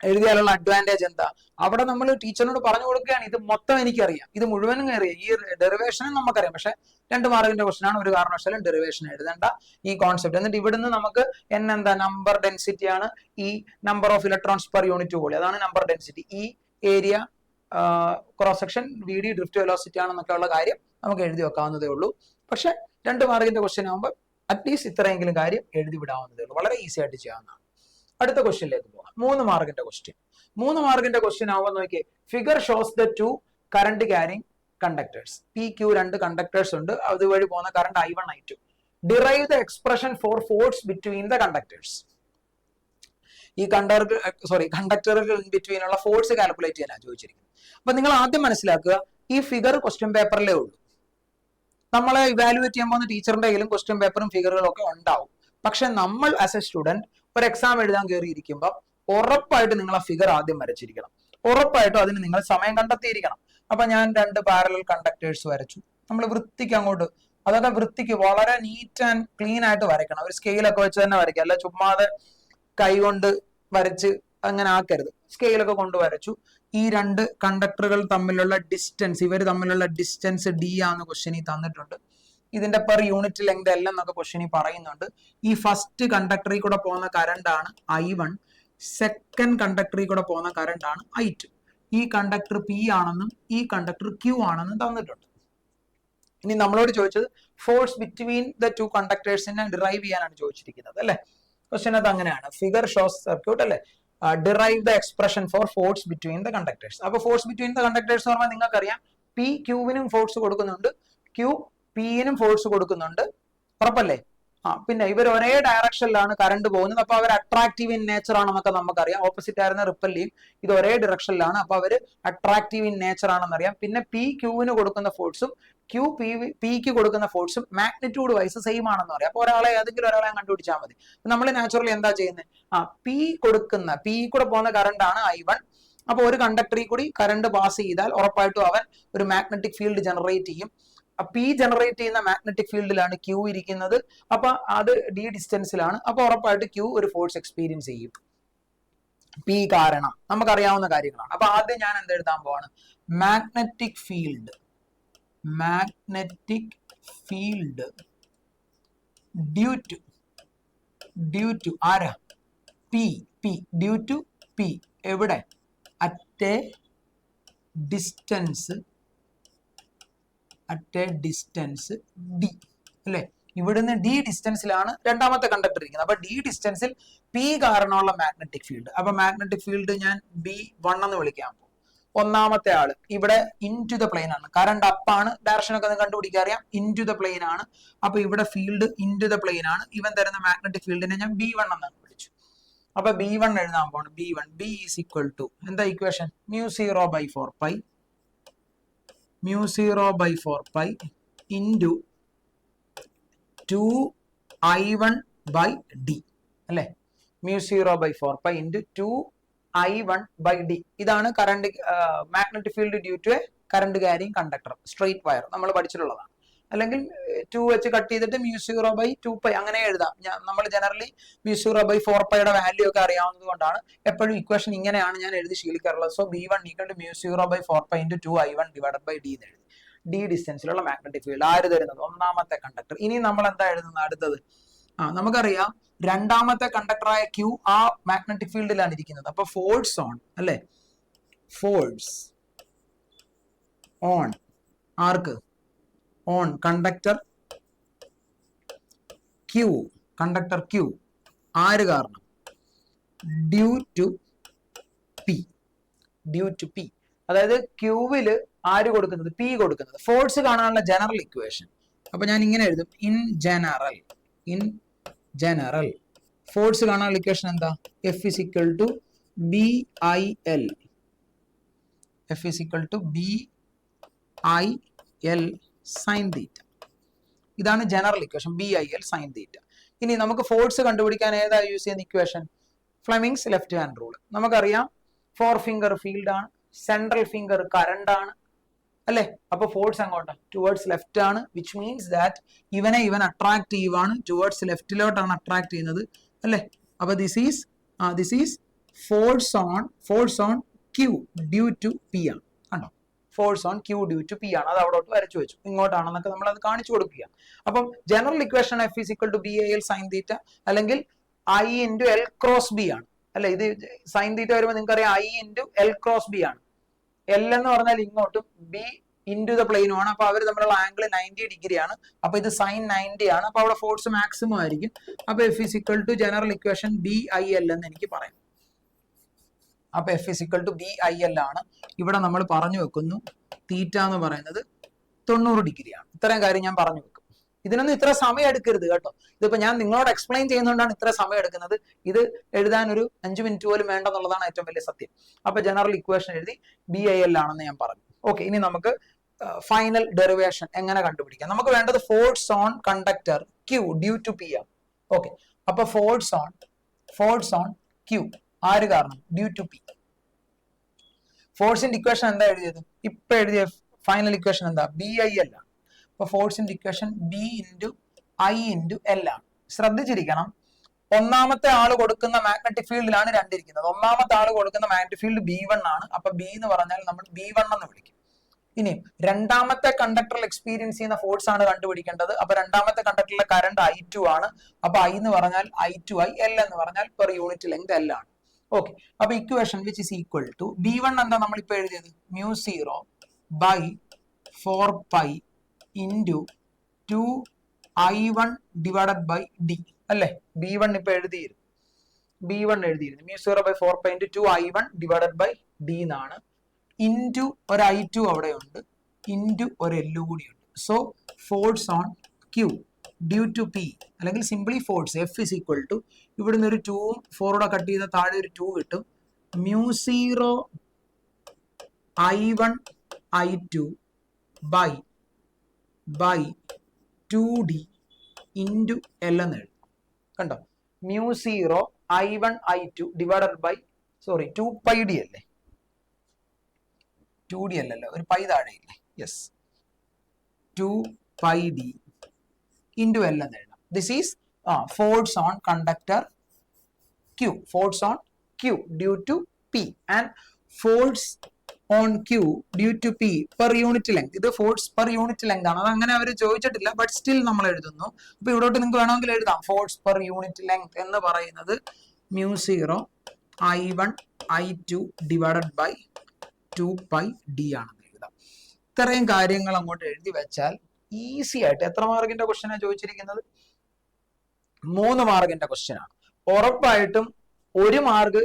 എഴുതിയാലുള്ള അഡ്വാൻറ്റേജ് എന്താ? അവിടെ നമ്മൾ ടീച്ചറിനോട് പറഞ്ഞു കൊടുക്കുകയാണ് ഇത് മൊത്തം എനിക്കറിയാം, ഇത് മുഴുവനും അറിയാം, ഈ ഡെറിവേഷനും നമുക്കറിയാം. പക്ഷെ 2 മാർക്കിന്റെ ക്വസ്റ്റ്യൻ ആണ്, ഒരു കാരണവശാലും ഡെറിവേഷൻ എഴുതേണ്ട ഈ കോൺസെപ്റ്റ്. എന്നിട്ട് ഇവിടുന്ന് നമുക്ക് എന്താ നമ്പർ ഡെൻസിറ്റി ആണ്, ഈ number of electrons per unit volume, അതാണ് നമ്പർ ഡെൻസിറ്റി. ഈ area cross section VD drift velocity ആണെന്നൊക്കെ ഉള്ള കാര്യം നമുക്ക് എഴുതി വെക്കാവുന്നതേ ഉള്ളൂ. പക്ഷെ 2 മാർക്കിന്റെ ക്വസ്റ്റ്യൻ ആകുമ്പോൾ അറ്റ്ലീസ്റ്റ് ഇത്രയെങ്കിലും കാര്യം എഴുതി വിടാവുന്നതേ ഉള്ളൂ. വളരെ ഈസി ആയിട്ട് ചെയ്യാവുന്നതാണ്. അടുത്ത ക്വസ്റ്റ്യനിലേക്ക് പോകാം. 3 മാർക്കിന്റെ ക്വസ്റ്റ്യൻ. 3 മാർക്കിന്റെ ക്വസ്റ്റ്യൻ ആവുമ്പോൾ നോക്കിയേ, figure shows the 2 current carrying conductors. PQ 2 conductors ഉണ്ട്, അതുവഴി പോകുന്ന current I1 I2. Derive the expression for force between the conductors. ഈ കണ്ടക്ടറുകൾ ബിറ്റ്വീൻ ഉള്ള ഫോഴ്സ് കാൽക്കുലേറ്റ് ചെയ്യാനാണ് ചോദിച്ചിരിക്കുന്നത്. അപ്പൊ നിങ്ങൾ ആദ്യം മനസ്സിലാക്കുക, ഈ ഫിഗർ ക്വസ്റ്റ്യൻ പേപ്പറിലേ ഉള്ളൂ. നമ്മളെ ഇവാലുവേറ്റ് ചെയ്യാൻ പോകുന്ന ടീച്ചറിന്റെ കയ്യിലും ക്വസ്റ്റ്യൻ പേപ്പറും ഫിഗറുകളും ഒക്കെ ഉണ്ടാവും. പക്ഷെ നമ്മൾ ആസ് എ സ്റ്റുഡന്റ് ഒരു എക്സാം എഴുതാൻ കയറിയിരിക്കുമ്പോൾ ഉറപ്പായിട്ട് നിങ്ങൾ ആ ഫിഗർ ആദ്യം വരച്ചിരിക്കണം. ഉറപ്പായിട്ടും അതിന് നിങ്ങൾ സമയം കണ്ടെത്തിയിരിക്കണം. അപ്പൊ ഞാൻ 2 പാരലൽ കണ്ടക്ടേഴ്സ് വരച്ചു. നമ്മൾ വൃത്തിക്ക് അങ്ങോട്ട്, അതൊക്കെ വൃത്തിക്ക് വളരെ നീറ്റ് ആൻഡ് ക്ലീൻ ആയിട്ട് വരയ്ക്കണം. ഒരു സ്കെയിലൊക്കെ വെച്ച് തന്നെ വരയ്ക്കുക, അല്ല ചുമ്മാതെ കൈ കൊണ്ട് വരച്ച് അങ്ങനെ ആക്കരുത്. സ്കെയിലൊക്കെ കൊണ്ട് വരച്ചു. ഈ 2 കണ്ടക്ടറുകൾ തമ്മിലുള്ള ഡിസ്റ്റൻസ്, ഇവർ തമ്മിലുള്ള ഡിസ്റ്റൻസ് ഡി ആണെന്ന് ക്വസ്റ്റ്യനിൽ തന്നിട്ടുണ്ട്. ഇതിന്റെ പെർ യൂണിറ്റ് ലെങ്ത് എൽ എന്നൊക്കെ ക്വസ്റ്റ്യനിൽ പറയുന്നുണ്ട്. ഈ ഫസ്റ്റ് കണ്ടക്ടറിൽ കൂടെ പോകുന്ന കറണ്ട് ആണ് I1, സെക്കൻഡ് കണ്ടക്ടറിൽ കൂടെ പോകുന്ന കറണ്ട് ആണ് I2. ഈ കണ്ടക്ടർ P ആണെന്നും ഈ കണ്ടക്ടർ Q ആണെന്നും തന്നിട്ടുണ്ട്. ഇനി നമ്മളോട് ചോദിച്ചത് ഫോഴ്സ് ബിറ്റ്വീൻ ദ 2 കണ്ടക്ടേഴ്സിനെ ഡിറൈവ് ചെയ്യാനാണ് ചോദിച്ചിരിക്കുന്നത്, അല്ലെ? ക്വസ്റ്റ്യൻ അത് അങ്ങനെയാണ്. ഫിഗർ ഷോസ് സർക്യൂട്ട്, അല്ലെ? Derive the expression for force between the conductors. അപ്പൊ ഫോഴ്സ് ബിറ്റ്വീൻ ദ കണ്ടക്ടേഴ്സ് എന്ന് പറഞ്ഞാൽ നിങ്ങൾക്കറിയാം, P Qവിനും ഫോഴ്സ് കൊടുക്കുന്നുണ്ട്, Q Pനും ഫോഴ്സ് കൊടുക്കുന്നുണ്ട്, ഉറപ്പല്ലേ? പിന്നെ ഇവർ ഒരേ ഡയറക്ഷനിലാണ് കറണ്ട് പോകുന്നത്. അപ്പൊ അവർ അട്രാക്റ്റീവ് ഇൻ നേച്ചർ ആണെന്നൊക്കെ നമുക്കറിയാം. ഓപ്പോസിറ്റ് ആയിരുന്ന റിപ്പൽ ചെയ്യും. ഇത് ഒരേ ഡിറക്ഷനിലാണ്, അപ്പൊ അവർ അട്രാക്റ്റീവ് ഇൻ നേച്ചർ ആണെന്നറിയാം. പിന്നെ P Qവിന് കൊടുക്കുന്ന ഫോഴ്സും Q Pക്ക് കൊടുക്കുന്ന ഫോഴ്സും മാഗ്നിറ്റ്യൂഡ് വൈസ് സെയിം ആണെന്ന് പറയാം. അപ്പൊ ഏതെങ്കിലും ഒരാളെ കണ്ടുപിടിച്ചാൽ മതി. നമ്മൾ നാച്ചുറലി എന്താ ചെയ്യുന്നത്? P കൂടെ പോകുന്ന കറണ്ട് ആണ് I1. അപ്പൊ ഒരു കണ്ടക്ടറിൽ കൂടി കറണ്ട് പാസ് ചെയ്താൽ ഉറപ്പായിട്ടും അവൻ ഒരു മാഗ്നറ്റിക് ഫീൽഡ് ജനറേറ്റ് ചെയ്യും. P ജനറേറ്റ് ചെയ്യുന്ന മാഗ്നറ്റിക് ഫീൽഡിലാണ് Q ഇരിക്കുന്നത്. അപ്പൊ അത് D ഡിസ്റ്റൻസിലാണ്. അപ്പൊ ഉറപ്പായിട്ട് Q ഒരു ഫോഴ്സ് എക്സ്പീരിയൻസ് ചെയ്യും. P കാരണം നമുക്കറിയാവുന്ന കാര്യങ്ങളാണ്. അപ്പൊ ആദ്യം ഞാൻ എന്ത് എഴുതാൻ പോവാണ്? മാഗ്നറ്റിക് ഫീൽഡ് ഡ്യൂ ടു ആരാ? P ഡ്യൂ ടു P എവിടെ? അറ്റ് എ ഡിസ്റ്റൻസ് D, അല്ലെ? ഇവിടുന്ന് D ഡിസ്റ്റൻസിലാണ് രണ്ടാമത്തെ കണ്ടക്ടർ ഇരിക്കുന്നത്. അപ്പൊ D ഡിസ്റ്റൻസിൽ P കാരണമുള്ള മാഗ്നറ്റിക് ഫീൽഡ്. അപ്പൊ മാഗ്നറ്റിക് ഫീൽഡ് ഞാൻ B1 എന്ന് വിളിക്കാൻ പോകും. ഒന്നാമത്തെ ആള് ഇവിടെ ഇൻടു ദ പ്ലെയിൻ ആണ്. കറണ്ട് അപ്പാണ്, ഡയറക്ഷൻ ഒക്കെ കണ്ടുപിടിക്കാൻ അറിയാം. ഇൻടു ദ പ്ലെയിൻ ആണ്. അപ്പൊ ഇവിടെ ഫീൽഡ് ഇൻടു ദ പ്ലെയിൻ ആണ്. ഇവൻ തരുന്ന മാഗ്നറ്റിക് ഫീൽഡിനെ ഞാൻ B1 എന്നാണ് വിളിച്ചു. അപ്പൊ B1 എഴുതാൻ പോകണം. B ഈസ് ഈക്വൽ ടു എന്താ ഇക്വേഷൻ? μ0/4π into 2I1/d, അല്ലെ? μ0/4π into 2I1/d. ഇതാണ് current magnetic field due to a current carrying conductor, straight wire, നമ്മൾ പഠിച്ചിട്ടുള്ളതാണ്. അല്ലെങ്കിൽ 2 വെച്ച് കട്ട് ചെയ്തിട്ട് μ0/2π അങ്ങനെ എഴുതാം. നമ്മൾ ജനറലി μ0/4πയുടെ വാല്യൂ ഒക്കെ അറിയാവുന്നത് കൊണ്ടാണ് എപ്പോഴും ഇക്വേഷൻ ഇങ്ങനെയാണ് ഞാൻ എഴുതി ശീലിക്കാറുള്ളത്. സോ B1 = μ0/4π into 2I1/d എന്ന് എഴുതി. D ഡിസ്റ്റൻസിലുള്ള മാഗ്നറ്റിക് ഫീൽഡ് ആര് തരുന്നത്? ഒന്നാമത്തെ കണ്ടക്ടർ. ഇനി നമ്മൾ എന്താ എഴുതുന്നത്? അടുത്തത് നമുക്കറിയാം രണ്ടാമത്തെ കണ്ടക്ടറായ Q ആ മാഗ്നറ്റിക് ഫീൽഡിലാണ് ഇരിക്കുന്നത്. അപ്പൊ ഫോഴ്സ് ഓൺ, അല്ലെ? ഫോഴ്സ് ഓൺ ആർക്ക്? On conductor Q. ആര് കാരണം? Due to P. അതായത് ക്യൂവില് ആര് കൊടുക്കുന്നത്? P കൊടുക്കുന്നത്. ഫോഴ്സ് കാണാനുള്ള ജനറൽ ഇക്വേഷൻ അപ്പൊ ഞാൻ ഇങ്ങനെ എഴുതും. ഇൻ ജനറൽ ഫോഴ്സ് കാണാനുള്ള ഇക്വേഷൻ എന്താ? F is equal to BIL. F is equal to BIL sin theta. ഇതാണ് general equation, BIL sin theta. ഇനി നമുക്ക് ഫോഴ്സ് കണ്ടുപിടിക്കാൻ ഏതാ യൂസ് ചെയ്യുന്ന equation? Fleming's left hand rule. നമുക്കറിയാം 4 ഫിംഗർ ഫീൽഡ് ആണ്, സെൻട്രൽ ഫിംഗർ കറണ്ട് ആണ്, അല്ലെ? അപ്പൊ ഫോഴ്സ് അങ്ങോട്ടാ ടുവേർഡ്സ് ലെഫ്റ്റ് ആണ്, വിച്ച് മീൻസ് ദാറ്റ് ഇവൻ അട്രാക്ട് ചെയ്യുവാണ്, ടുവേർഡ്സ് ലെഫ്റ്റിലോട്ടാണ് അട്രാക്ട് ചെയ്യുന്നത്, അല്ലെ? അപ്പൊ this is force on Q due to P ആണ്. കണ്ടോ? Force on Q due to P ആണ്. അത് അവിടോട്ട് വരച്ചു വെച്ചു. ഇങ്ങോട്ടാണെന്നൊക്കെ നമ്മൾ അത് കാണിച്ചു കൊടുക്കുക. അപ്പം general equation F is equal to BIL sin theta അല്ലെങ്കിൽ I into L cross B ആണ്, അല്ലെ? ഇത് സൈൻ തീറ്റ വരുമ്പോൾ നിങ്ങൾക്കറിയാം I into L cross B ആണ്. L എന്ന് പറഞ്ഞാൽ ഇങ്ങോട്ടും, B into the പ്ലെയിനും ആണ്. അപ്പൊ അവർ തമ്മിലുള്ള ആംഗിൾ 90 ഡിഗ്രി ആണ്. അപ്പൊ ഇത് സൈൻ 90 ആണ്. അപ്പൊ അവിടെ ഫോഴ്സ് മാക്സിമം ആയിരിക്കും. അപ്പൊ F is equal to general equation BIL എന്ന് എനിക്ക് പറയാം. അപ്പൊ F is equal to BIL ആണ്. ഇവിടെ നമ്മൾ പറഞ്ഞു വെക്കുന്നു തീറ്റ എന്ന് പറയുന്നത് 90 ഡിഗ്രി ആണ്. ഇത്രയും കാര്യം ഞാൻ പറഞ്ഞു വെക്കും. ഇതിനൊന്നും ഇത്ര സമയം എടുക്കരുത് കേട്ടോ. ഇതിപ്പോ ഞാൻ നിങ്ങളോട് എക്സ്പ്ലെയിൻ ചെയ്യുന്നതുകൊണ്ടാണ് ഇത്ര സമയം എടുക്കുന്നത്. ഇത് എഴുതാൻ ഒരു 5 മിനിറ്റ് പോലും വേണ്ടെന്നുള്ളതാണ് ഏറ്റവും വലിയ സത്യം. അപ്പൊ ജനറൽ ഇക്വേഷൻ എഴുതി BIL ആണെന്ന് ഞാൻ പറഞ്ഞു. ഓക്കെ, ഇനി നമുക്ക് ഫൈനൽ ഡെറിവേഷൻ എങ്ങനെ കണ്ടുപിടിക്കാം? നമുക്ക് വേണ്ടത് force on conductor Q due to P ആണ്. ഓക്കെ, അപ്പൊ ഫോഴ്സ് ഓൺ ക്യൂ ആര് കാരണം? Due to P. ഫോഴ്സിന്റെ ഇക്വേഷൻ എന്താ എഴുതിയത്? ഇപ്പൊ എഴുതിയ ഫൈനൽ ഇക്വേഷൻ എന്താ? ബി ഐ എൽ ആണ്. അപ്പൊ ഫോഴ്സിന്റെ equation B into I into L ആണ്. ശ്രദ്ധിച്ചിരിക്കണം, ഒന്നാമത്തെ ആള് കൊടുക്കുന്ന മാഗ്നറ്റിക് ഫീൽഡിലാണ് രണ്ടിരിക്കുന്നത്. ഒന്നാമത്തെ ആള് കൊടുക്കുന്ന മാഗ്നറ്റിക് ഫീൽഡ് B1 ആണ്. അപ്പൊ ബി എന്ന് പറഞ്ഞാൽ നമ്മൾ B1 എന്ന് വിളിക്കും. ഇനി രണ്ടാമത്തെ കണ്ടക്ടറിൽ എക്സ്പീരിയൻസ് ചെയ്യുന്ന ഫോഴ്സ് ആണ് കണ്ടുപിടിക്കേണ്ടത്. അപ്പൊ രണ്ടാമത്തെ കണ്ടക്ടറിലെ കറണ്ട് I2 ആണ്. അപ്പൊ I എന്ന് പറഞ്ഞാൽ I2I, L എന്ന് പറഞ്ഞാൽ പെർ യൂണിറ്റ് ലെങ്ത് L ആണ്. ഓക്കെ, അപ്പൊ equation which is equal to B1 എന്താ നമ്മൾ ഇപ്പൊ എഴുതിയത്? μ0 by 4 pi into 2I1 divided by D അല്ലേ? B1 ഇപ്പൊ എഴുതിയിരുന്നു, B1 എഴുതിയിരുന്നു μ0 by 4 pi into 2I1 divided by D എന്നാണ്. ഇൻറ്റു ഒരു I2 അവിടെ ഉണ്ട്, ഇൻറ്റു ഒരു L കൂടിയുണ്ട്. So force on Q due to P അല്ലെങ്കിൽ simply force F is equal to, ഇവിടുന്ന് ഒരു 2ഉം 4 കട്ട് ചെയ്ത താഴെ ഒരു 2 കിട്ടും. μ0 I1 I2 by 2D into L എന്ന് എഴുതും. കണ്ടോ? μ0 I1 I2 divided by 2πD അല്ലേ? 2D അല്ലല്ലോ, ഒരു പൈ താഴെ ഇല്ലേ? യെസ്, 2πD ഇൻറ്റു L എന്ന് എഴുതാം. This is force on conductor Q, force on Q due to P and force on Q due to P per unit length. ഇത് force per unit length ആണ്. അത് അങ്ങനെ അവർ ചോദിച്ചിട്ടില്ല, but still നമ്മൾ എഴുതുന്നു. അപ്പൊ ഇവിടോട്ട് നിങ്ങൾക്ക് വേണമെങ്കിൽ എഴുതാം ഫോഴ്സ് പെർ യൂണിറ്റ് ലെങ്ത് എന്ന് പറയുന്നത് μ0 I1 I2 divided by 2πD ആണെന്ന് എഴുതാം. ഇത്രയും കാര്യങ്ങൾ അങ്ങോട്ട് എഴുതി വെച്ചാൽ ഈസി ആയിട്ട് എത്ര മാർക്കിന്റെ ക്വസ്റ്റ്യനാണ് ചോദിച്ചിരിക്കുന്നത്? 3 മാർക്കിന്റെ ക്വസ്റ്റ്യൻ ആണ്. ഉറപ്പായിട്ടും 1 മാർക്ക്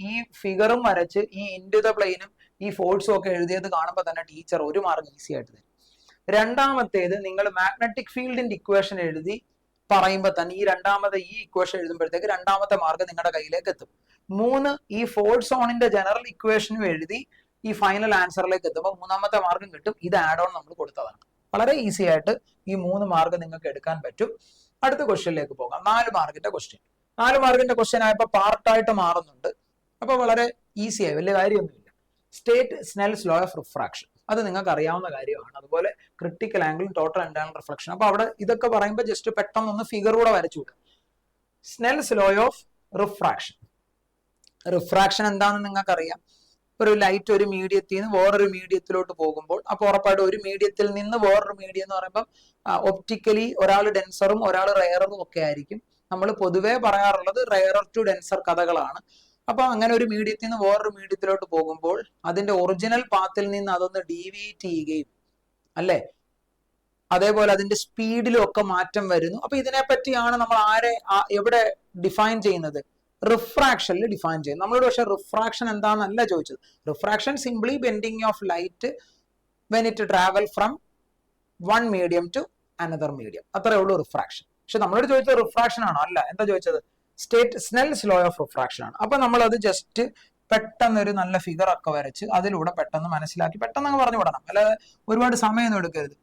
ഈ ഫിഗറും വരച്ച് ഈ ഇൻറ്റു ദ പ്ലെയിനും ഈ ഫോഴ്സും ഒക്കെ എഴുതിയത് കാണുമ്പോൾ തന്നെ ടീച്ചർ 1 മാർക്ക് ഈസി ആയിട്ട് തരും. രണ്ടാമത്തേത് നിങ്ങൾ മാഗ്നറ്റിക് ഫീൽഡിന്റെ ഇക്വേഷൻ എഴുതി പറയുമ്പോൾ തന്നെ ഈ ഇക്വേഷൻ എഴുതുമ്പോഴത്തേക്ക് രണ്ടാമത്തെ മാർക്ക് നിങ്ങളുടെ കയ്യിലേക്ക് എത്തും. 3 ഈ ഫോഴ്സ് ഓണിന്റെ ജനറൽ ഇക്വേഷനും എഴുതി ഈ ഫൈനൽ ആൻസറിലേക്ക് എത്തുമ്പോൾ 3ാമത്തെ മാർക്കും കിട്ടും. ഇത് ആഡ് ഓൺ നമ്മൾ കൊടുത്തതാണ്. വളരെ ഈസി ആയിട്ട് ഈ 3 മാർക്ക് നിങ്ങൾക്ക് എടുക്കാൻ പറ്റും. അടുത്ത ക്വസ്റ്റ്യനിലേക്ക് പോകാം. 4 മാർക്കിന്റെ ക്വസ്റ്റ്യൻ. 4 മാർക്കിന്റെ ക്വസ്റ്റ്യൻ ആയപ്പോൾ പാർട്ടായിട്ട് മാറുന്നുണ്ട്. അപ്പൊ വളരെ ഈസി ആയി, വലിയ കാര്യമൊന്നുമില്ല. State Snell's law of refraction, അത് നിങ്ങൾക്ക് അറിയാവുന്ന കാര്യമാണ്. അതുപോലെ ക്രിട്ടിക്കൽ ആംഗിളും ടോട്ടൽ ഇന്റേണൽ റിഫ്ലക്ഷൻ. അപ്പൊ അവിടെ ഇതൊക്കെ പറയുമ്പോൾ ജസ്റ്റ് പെട്ടെന്നൊന്ന് ഫിഗർ കൂടെ വരച്ചു വിടും. Snell's law of refraction. Refraction എന്താണെന്ന് നിങ്ങൾക്ക് അറിയാം. ഒരു ലൈറ്റ് ഒരു മീഡിയത്തിൽ നിന്ന് വേറൊരു മീഡിയത്തിലോട്ട് പോകുമ്പോൾ അപ്പൊ ഉറപ്പായിട്ടും ഒരു മീഡിയത്തിൽ നിന്ന് വേറൊരു മീഡിയം എന്ന് പറയുമ്പോൾ ഒപ്റ്റിക്കലി ഒരാൾ ഡെൻസറും ഒരാൾ റെയറും ഒക്കെ ആയിരിക്കും. നമ്മൾ പൊതുവേ പറയാറുള്ളത് റെയറർ ടു ഡെൻസർ കഥകളാണ്. അപ്പൊ അങ്ങനെ ഒരു മീഡിയത്തിൽ നിന്ന് വേറൊരു മീഡിയത്തിലോട്ട് പോകുമ്പോൾ അതിന്റെ ഒറിജിനൽ പാത്തിൽ നിന്ന് അതൊന്ന് ഡീവിയേറ്റ് ചെയ്യുകയും അല്ലെ, അതേപോലെ അതിന്റെ സ്പീഡിലും ഒക്കെ മാറ്റം വരുന്നു. അപ്പൊ ഇതിനെ പറ്റിയാണ് നമ്മൾ എവിടെ ഡിഫൈൻ ചെയ്യുന്നത്? റിഫ്രാക്ഷനിൽ ഡിഫൈൻ ചെയ്യും നമ്മളോട്. പക്ഷെ റിഫ്രാക്ഷൻ എന്താണെന്നല്ല ചോദിച്ചത്. Refraction simply bending of light when it travel from one medium to another medium, അത്രേ ഉള്ളൂ റിഫ്രാക്ഷൻ. പക്ഷെ നമ്മളോട് ചോദിച്ചത് റിഫ്രാക്ഷൻ ആണോ? അല്ല. എന്താ ചോദിച്ചത്? സ്നെൽസ് ലോ ഓഫ് റിഫ്രാക്ഷൻ ആണ്. അപ്പൊ നമ്മൾ അത് ജസ്റ്റ് പെട്ടെന്ന് ഒരു നല്ല ഫിഗർ ഒക്കെ വരച്ച് അതിലൂടെ പെട്ടെന്ന് മനസ്സിലാക്കി പെട്ടെന്ന് അങ്ങ് പറഞ്ഞു വിടണം, അല്ലാതെ ഒരുപാട് സമയമൊന്നും എടുക്കരുത്.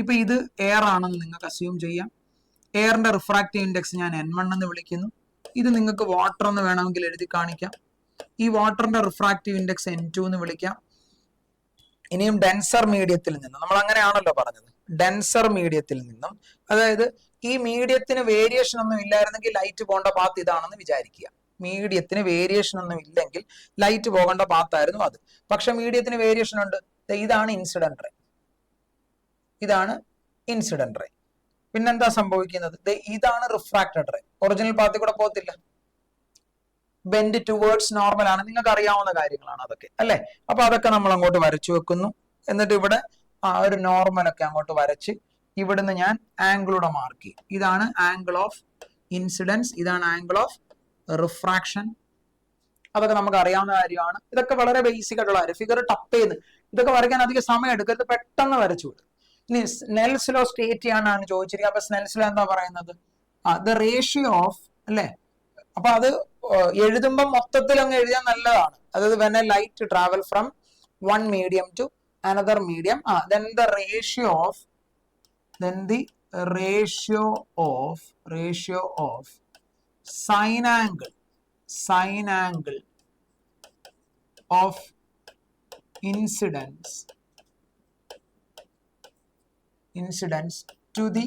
ഇപ്പൊ ഇത് എയർ ആണെന്ന് നിങ്ങൾക്ക് അസ്യൂം ചെയ്യാം. എയറിന്റെ റിഫ്രാക്റ്റീവ് ഇൻഡെക്സ് ഞാൻ N1 എന്ന് വിളിക്കുന്നു. ഇത് നിങ്ങൾക്ക് വാട്ടർ എന്ന് വേണമെങ്കിൽ എഴുതി കാണിക്കാം. ഈ വാട്ടറിന്റെ റിഫ്രാക്റ്റീവ് ഇൻഡെക്സ് N2 എന്ന് വിളിക്കാം. ഇനിയും ഡെൻസർ മീഡിയത്തിൽ നിന്നും, നമ്മൾ അങ്ങനെയാണല്ലോ പറഞ്ഞത്, ഡെൻസർ മീഡിയത്തിൽ നിന്നും, അതായത് ഈ മീഡിയത്തിന് വേരിയേഷൻ ഒന്നും ഇല്ലായിരുന്നെങ്കിൽ ലൈറ്റ് പോകേണ്ട പാത്ത് ഇതാണെന്ന് വിചാരിക്കുക. മീഡിയത്തിന് വേരിയേഷൻ ഒന്നും ഇല്ലെങ്കിൽ ലൈറ്റ് പോകേണ്ട പാത്തായിരുന്നു അത്. പക്ഷെ മീഡിയത്തിന് വേരിയേഷൻ ഉണ്ട്. ഇതാണ് ഇൻസിഡന്റ് റേ, ഇതാണ് ഇൻസിഡന്റ് റേ. പിന്നെന്താ സംഭവിക്കുന്നത്? ഇതാണ് റിഫ്രാക്റ്റഡ് റേ. ഒറിജിനൽ പാത്തിൽ കൂടെ പോകത്തില്ല, ബെൻഡ് ടുവേർഡ്സ് നോർമൽ ആണ്. നിങ്ങൾക്ക് അറിയാവുന്ന കാര്യങ്ങളാണ് അതൊക്കെ, അല്ലെ? അപ്പൊ അതൊക്കെ നമ്മൾ അങ്ങോട്ട് വരച്ചു വെക്കുന്നു. എന്നിട്ട് ഇവിടെ ഒരു നോർമൽ ഒക്കെ അങ്ങോട്ട് വരച്ച് ഇവിടുന്ന് ഞാൻ ആംഗിളൂടെ മാർക്ക് ചെയ്യും. ഇതാണ് ആംഗിൾ ഓഫ് ഇൻസിഡൻസ്, ഇതാണ് ആംഗിൾ ഓഫ് റിഫ്രാക്ഷൻ. അതൊക്കെ നമുക്ക് അറിയാവുന്ന കാര്യമാണ്. ഇതൊക്കെ വളരെ ബേസിക് ആയിട്ടുള്ള കാര്യം. ഫിഗർ ടപ്പ് ചെയ്യുന്നത് ഇതൊക്കെ വരയ്ക്കാൻ അധികം സമയം എടുക്കരുത്, പെട്ടെന്ന് വരച്ചു വിടും. ഇനി സ്നെൽസ് ലോ സ്റ്റേറ്റ് ചെയ്യാനാണ് ചോദിച്ചിരിക്കുക. അപ്പൊ സ്നെൽസ് ലോ എന്താ പറയുന്നത്? ദ റേഷ്യോ ഓഫ്, അല്ലെ? അപ്പൊ അത് എഴുതുമ്പോൾ മൊത്തത്തിൽ അങ്ങ് എഴുതാൻ നല്ലതാണ്. അതായത് when a light travel from one medium to another medium, then the ratio of sine angle of incidence to the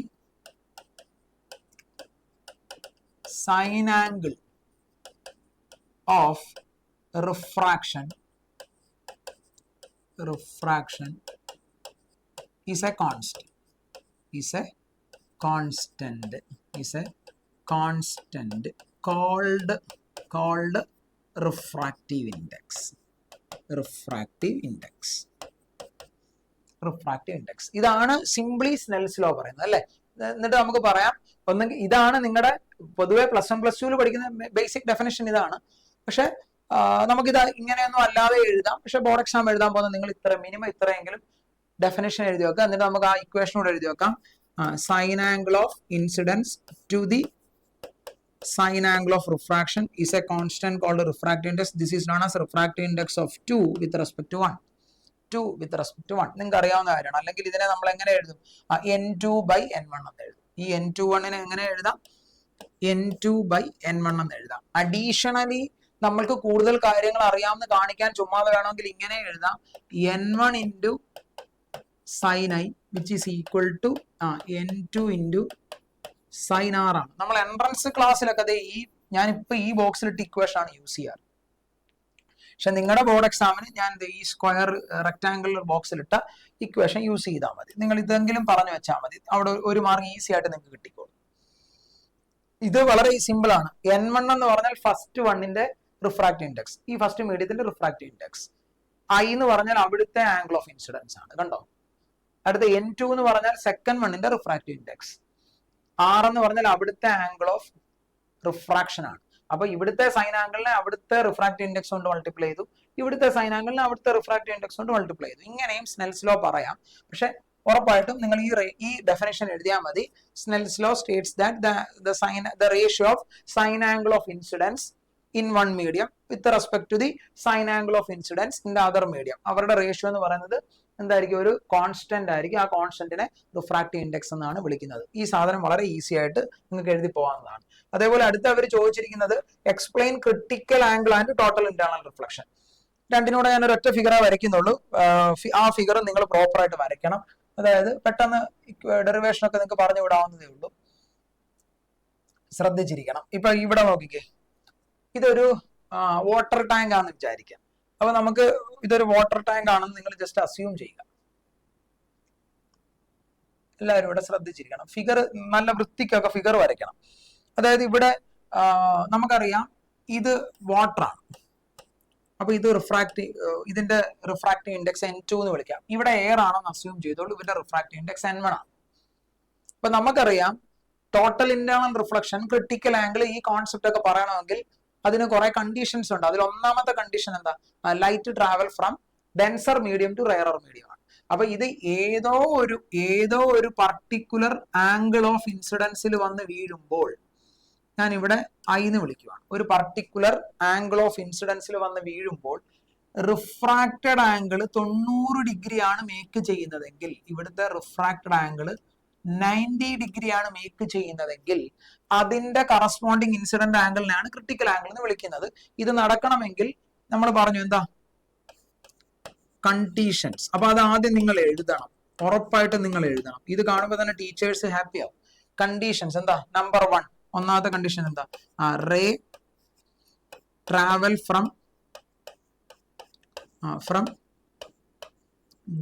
sine angle of refraction is a constant called refractive index. ഇതാണ് സിംപ്ലി സ്നെൽസ് ലോ പറയുന്നത് അല്ലെ. എന്നിട്ട് നമുക്ക് പറയാം, ഒന്നെങ്കിൽ ഇതാണ് നിങ്ങളുടെ പൊതുവെ +1 +2 പഠിക്കുന്ന ബേസിക് ഡെഫിനിഷൻ ഇതാണ്. പക്ഷെ നമുക്കിത് ഇങ്ങനെയൊന്നും അല്ലാതെ എഴുതാം. പക്ഷെ ബോർഡ് എക്സാം എഴുതാൻ പോകുന്നത് നിങ്ങൾ മിനിമം ഇത്രയെങ്കിലും ഡെഫിനിഷൻ എഴുതി വെക്കാം. എന്നിട്ട് നമുക്ക് ആ ഇക്വേഷൻ കൂടെ എഴുതി വെക്കാം. Sine angle of incidence to the sine angle of refraction is a constant called refractive index. This is known as refractive index of 2 with respect to 1. നിങ്ങൾക്ക് അറിയാവുന്ന കാര്യമാണ്. അല്ലെങ്കിൽ ഇതിനെ നമ്മൾ എങ്ങനെ എഴുതും? n2/n1 എന്ന് എഴുതും. ഈ n21 എങ്ങനെ എഴുതാം? n2/n1 എന്ന് എഴുതാം. അഡീഷണലി നമ്മൾക്ക് കൂടുതൽ കാര്യങ്ങൾ അറിയാമെന്ന് കാണിക്കാൻ ചുമ്മാതെ വേണമെങ്കിൽ ഇങ്ങനെ എഴുതാം, n1 into sin I which is equal to n2 into sin r ആണ്. നമ്മൾ എൻട്രൻസ് ക്ലാസ്സിലൊക്കെ ഞാനിപ്പോ ഈ ബോക്സിലിട്ട് ഇക്വേഷൻ ആണ് യൂസ് ചെയ്യാറ്. പക്ഷെ നിങ്ങളുടെ ബോർഡ് എക്സാമിന് ഞാൻ ഈ സ്ക്വയർ റെക്ടാംഗുലർ ബോക്സിലിട്ട ഇക്വേഷൻ യൂസ് ചെയ്താൽ മതി. നിങ്ങൾ ഇതെങ്കിലും പറഞ്ഞു വെച്ചാൽ മതി, അവിടെ ഒരു മാർക്ക് ഈസി ആയിട്ട് നിങ്ങൾക്ക് കിട്ടിക്കോളും. ഇത് വളരെ സിമ്പിൾ ആണ്. n1 എന്ന് പറഞ്ഞാൽ ഫസ്റ്റ് വണ്ണിന്റെ റിഫ്രാക്റ്റീവ് ഇൻഡെക്സ്, ഈ ഫസ്റ്റ് മീഡിയത്തിന്റെ റിഫ്രാക്റ്റീവ് ഇൻഡെക്സ്. I എന്ന് പറഞ്ഞാൽ അവിടുത്തെ ആംഗിൾ ഓഫ് ഇൻസിഡൻസ് ആണ്, കണ്ടോ. അടുത്ത n2 എന്ന് പറഞ്ഞാൽ സെക്കൻഡ് വണ്ണിന്റെ റിഫ്രാക്റ്റീവ് ഇൻഡെക്സ്. R എന്ന് പറഞ്ഞാൽ അവിടുത്തെ ആംഗിൾ ഓഫ് റിഫ്രാക്ഷൻ ആണ്. അപ്പൊ ഇവിടുത്തെ സൈൻ ആംഗിളിനെ അവിടുത്തെ റിഫ്രാക്റ്റീവ് ഇൻഡെക്സ് കൊണ്ട് മൾട്ടിപ്ലൈ ചെയ്തു, ഇവിടുത്തെ സൈൻ ആംഗിളിനെ അവിടുത്തെ റിഫ്രാക്റ്റീവ് ഇൻഡെക്സ് കൊണ്ട് മൾട്ടിപ്ലൈ ചെയ്തു. ഇങ്ങനെയും സ്നെൽസ് ലോ പറയാം. പക്ഷെ ഉറപ്പായിട്ടും നിങ്ങൾ ഈ ഡെഫിനേഷൻ എഴുതിയാൽ മതി. Snell's law States that the ratio of sine angle of incidence in one medium with respect to the sine angle of incidence in the other medium. അവരുടെ റേഷ്യോ എന്ന് പറയുന്നത് എന്തായിരിക്കും? ഒരു കോൺസ്റ്റന്റ് ആയിരിക്കും. ആ കോൺസ്റ്റന്റിനെ റിഫ്രാക്റ്റീവ് ഇൻഡെക്സ് എന്നാണ് വിളിക്കുന്നത്. ഈ സാധനം വളരെ ഈസി ആയിട്ട് നിങ്ങൾക്ക് എഴുതി പോകാവുന്നതാണ്. അതേപോലെ അടുത്ത അവർ ചോദിച്ചിരിക്കുന്നത് explain critical angle and total internal reflection. രണ്ടിനൂടെ ഞാൻ ഒരൊറ്റ ഫിഗറേ വരയ്ക്കുന്നുള്ളൂ. ആ ഫിഗർ നിങ്ങൾ പ്രോപ്പർ ആയിട്ട് വരയ്ക്കണം. അതായത് പെട്ടെന്ന് ഡെറിവേഷൻ ഒക്കെ നിങ്ങൾക്ക് പറഞ്ഞു വിടാവുന്നതേ ഉള്ളൂ, ശ്രദ്ധിച്ചിരിക്കണം. ഇപ്പൊ ഇവിടെ നോക്കിക്കേ, ഇതൊരു വാട്ടർ ടാങ്ക് ആണെന്ന് വിചാരിക്കാം. അപ്പൊ നമുക്ക് ഇതൊരു വാട്ടർ ടാങ്ക് ആണെന്ന് നിങ്ങൾ ജസ്റ്റ് അസ്യൂം ചെയ്യുക. എല്ലാവരും ഇവിടെ ശ്രദ്ധിച്ചിരിക്കണം. ഫിഗർ നല്ല വൃത്തിക്കൊക്കെ ഫിഗർ വരയ്ക്കണം. അതായത് ഇവിടെ നമുക്കറിയാം ഇത് വാട്ടർ ആണ്. അപ്പൊ ഇത് ഇതിന്റെ റിഫ്രാക്റ്റീവ് ഇൻഡെക്സ് n2 എന്ന് വിളിക്കാം. ഇവിടെ എയർ ആണെന്ന് അസ്യൂം ചെയ്തോളൂ. ഇതിന്റെ റിഫ്രാക്റ്റീവ് ഇൻഡെക്സ് n1 ആണ്. അപ്പൊ നമുക്കറിയാം total internal reflection, critical angle, ഈ കോൺസെപ്റ്റ് ഒക്കെ പറയണമെങ്കിൽ അതിന് കുറെ കണ്ടീഷൻസ് ഉണ്ട്. അതിൽ ഒന്നാമത്തെ കണ്ടീഷൻ എന്താ? Light travel from denser medium to rarer medium ആണ്. അപ്പൊ ഇത് ഏതോ ഒരു പർട്ടിക്കുലർ ആംഗിൾ ഓഫ് ഇൻസിഡൻസിൽ വന്ന് വീഴുമ്പോൾ, ഞാൻ ഇവിടെ I എന്ന് വിളിക്കുകയാണ്, ഒരു പർട്ടിക്കുലർ ആംഗിൾ ഓഫ് ഇൻസിഡൻസിൽ വന്ന് വീഴുമ്പോൾ റിഫ്രാക്റ്റഡ് ആംഗിൾ 90 ഡിഗ്രി ആണ് മേക്ക് ചെയ്യുന്നതെങ്കിൽ, ഇവിടുത്തെ റിഫ്രാക്റ്റഡ് ആംഗിൾ 90 ഡിഗ്രി ആണ് മേക്ക് ചെയ്യുന്നതെങ്കിൽ അതിന്റെ കറസ്പോണ്ടിങ് ഇൻസിഡന്റ് ആംഗിളിനാണ് ക്രിട്ടിക്കൽ ആംഗിൾ എന്ന് വിളിക്കുന്നത്. ഇത് നടക്കണമെങ്കിൽ നമ്മൾ പറഞ്ഞു എന്താ? കണ്ടീഷൻസ്. അപ്പൊ അത് ആദ്യം നിങ്ങൾ എഴുതണം, ഉറപ്പായിട്ടും നിങ്ങൾ എഴുതണം. ഇത് കാണുമ്പോൾ തന്നെ ടീച്ചേഴ്സ് ഹാപ്പി ആവും. കണ്ടീഷൻസ് എന്താ? നമ്പർ 1, ഒന്നാമത്തെ കണ്ടീഷൻ എന്താ? Ray travel from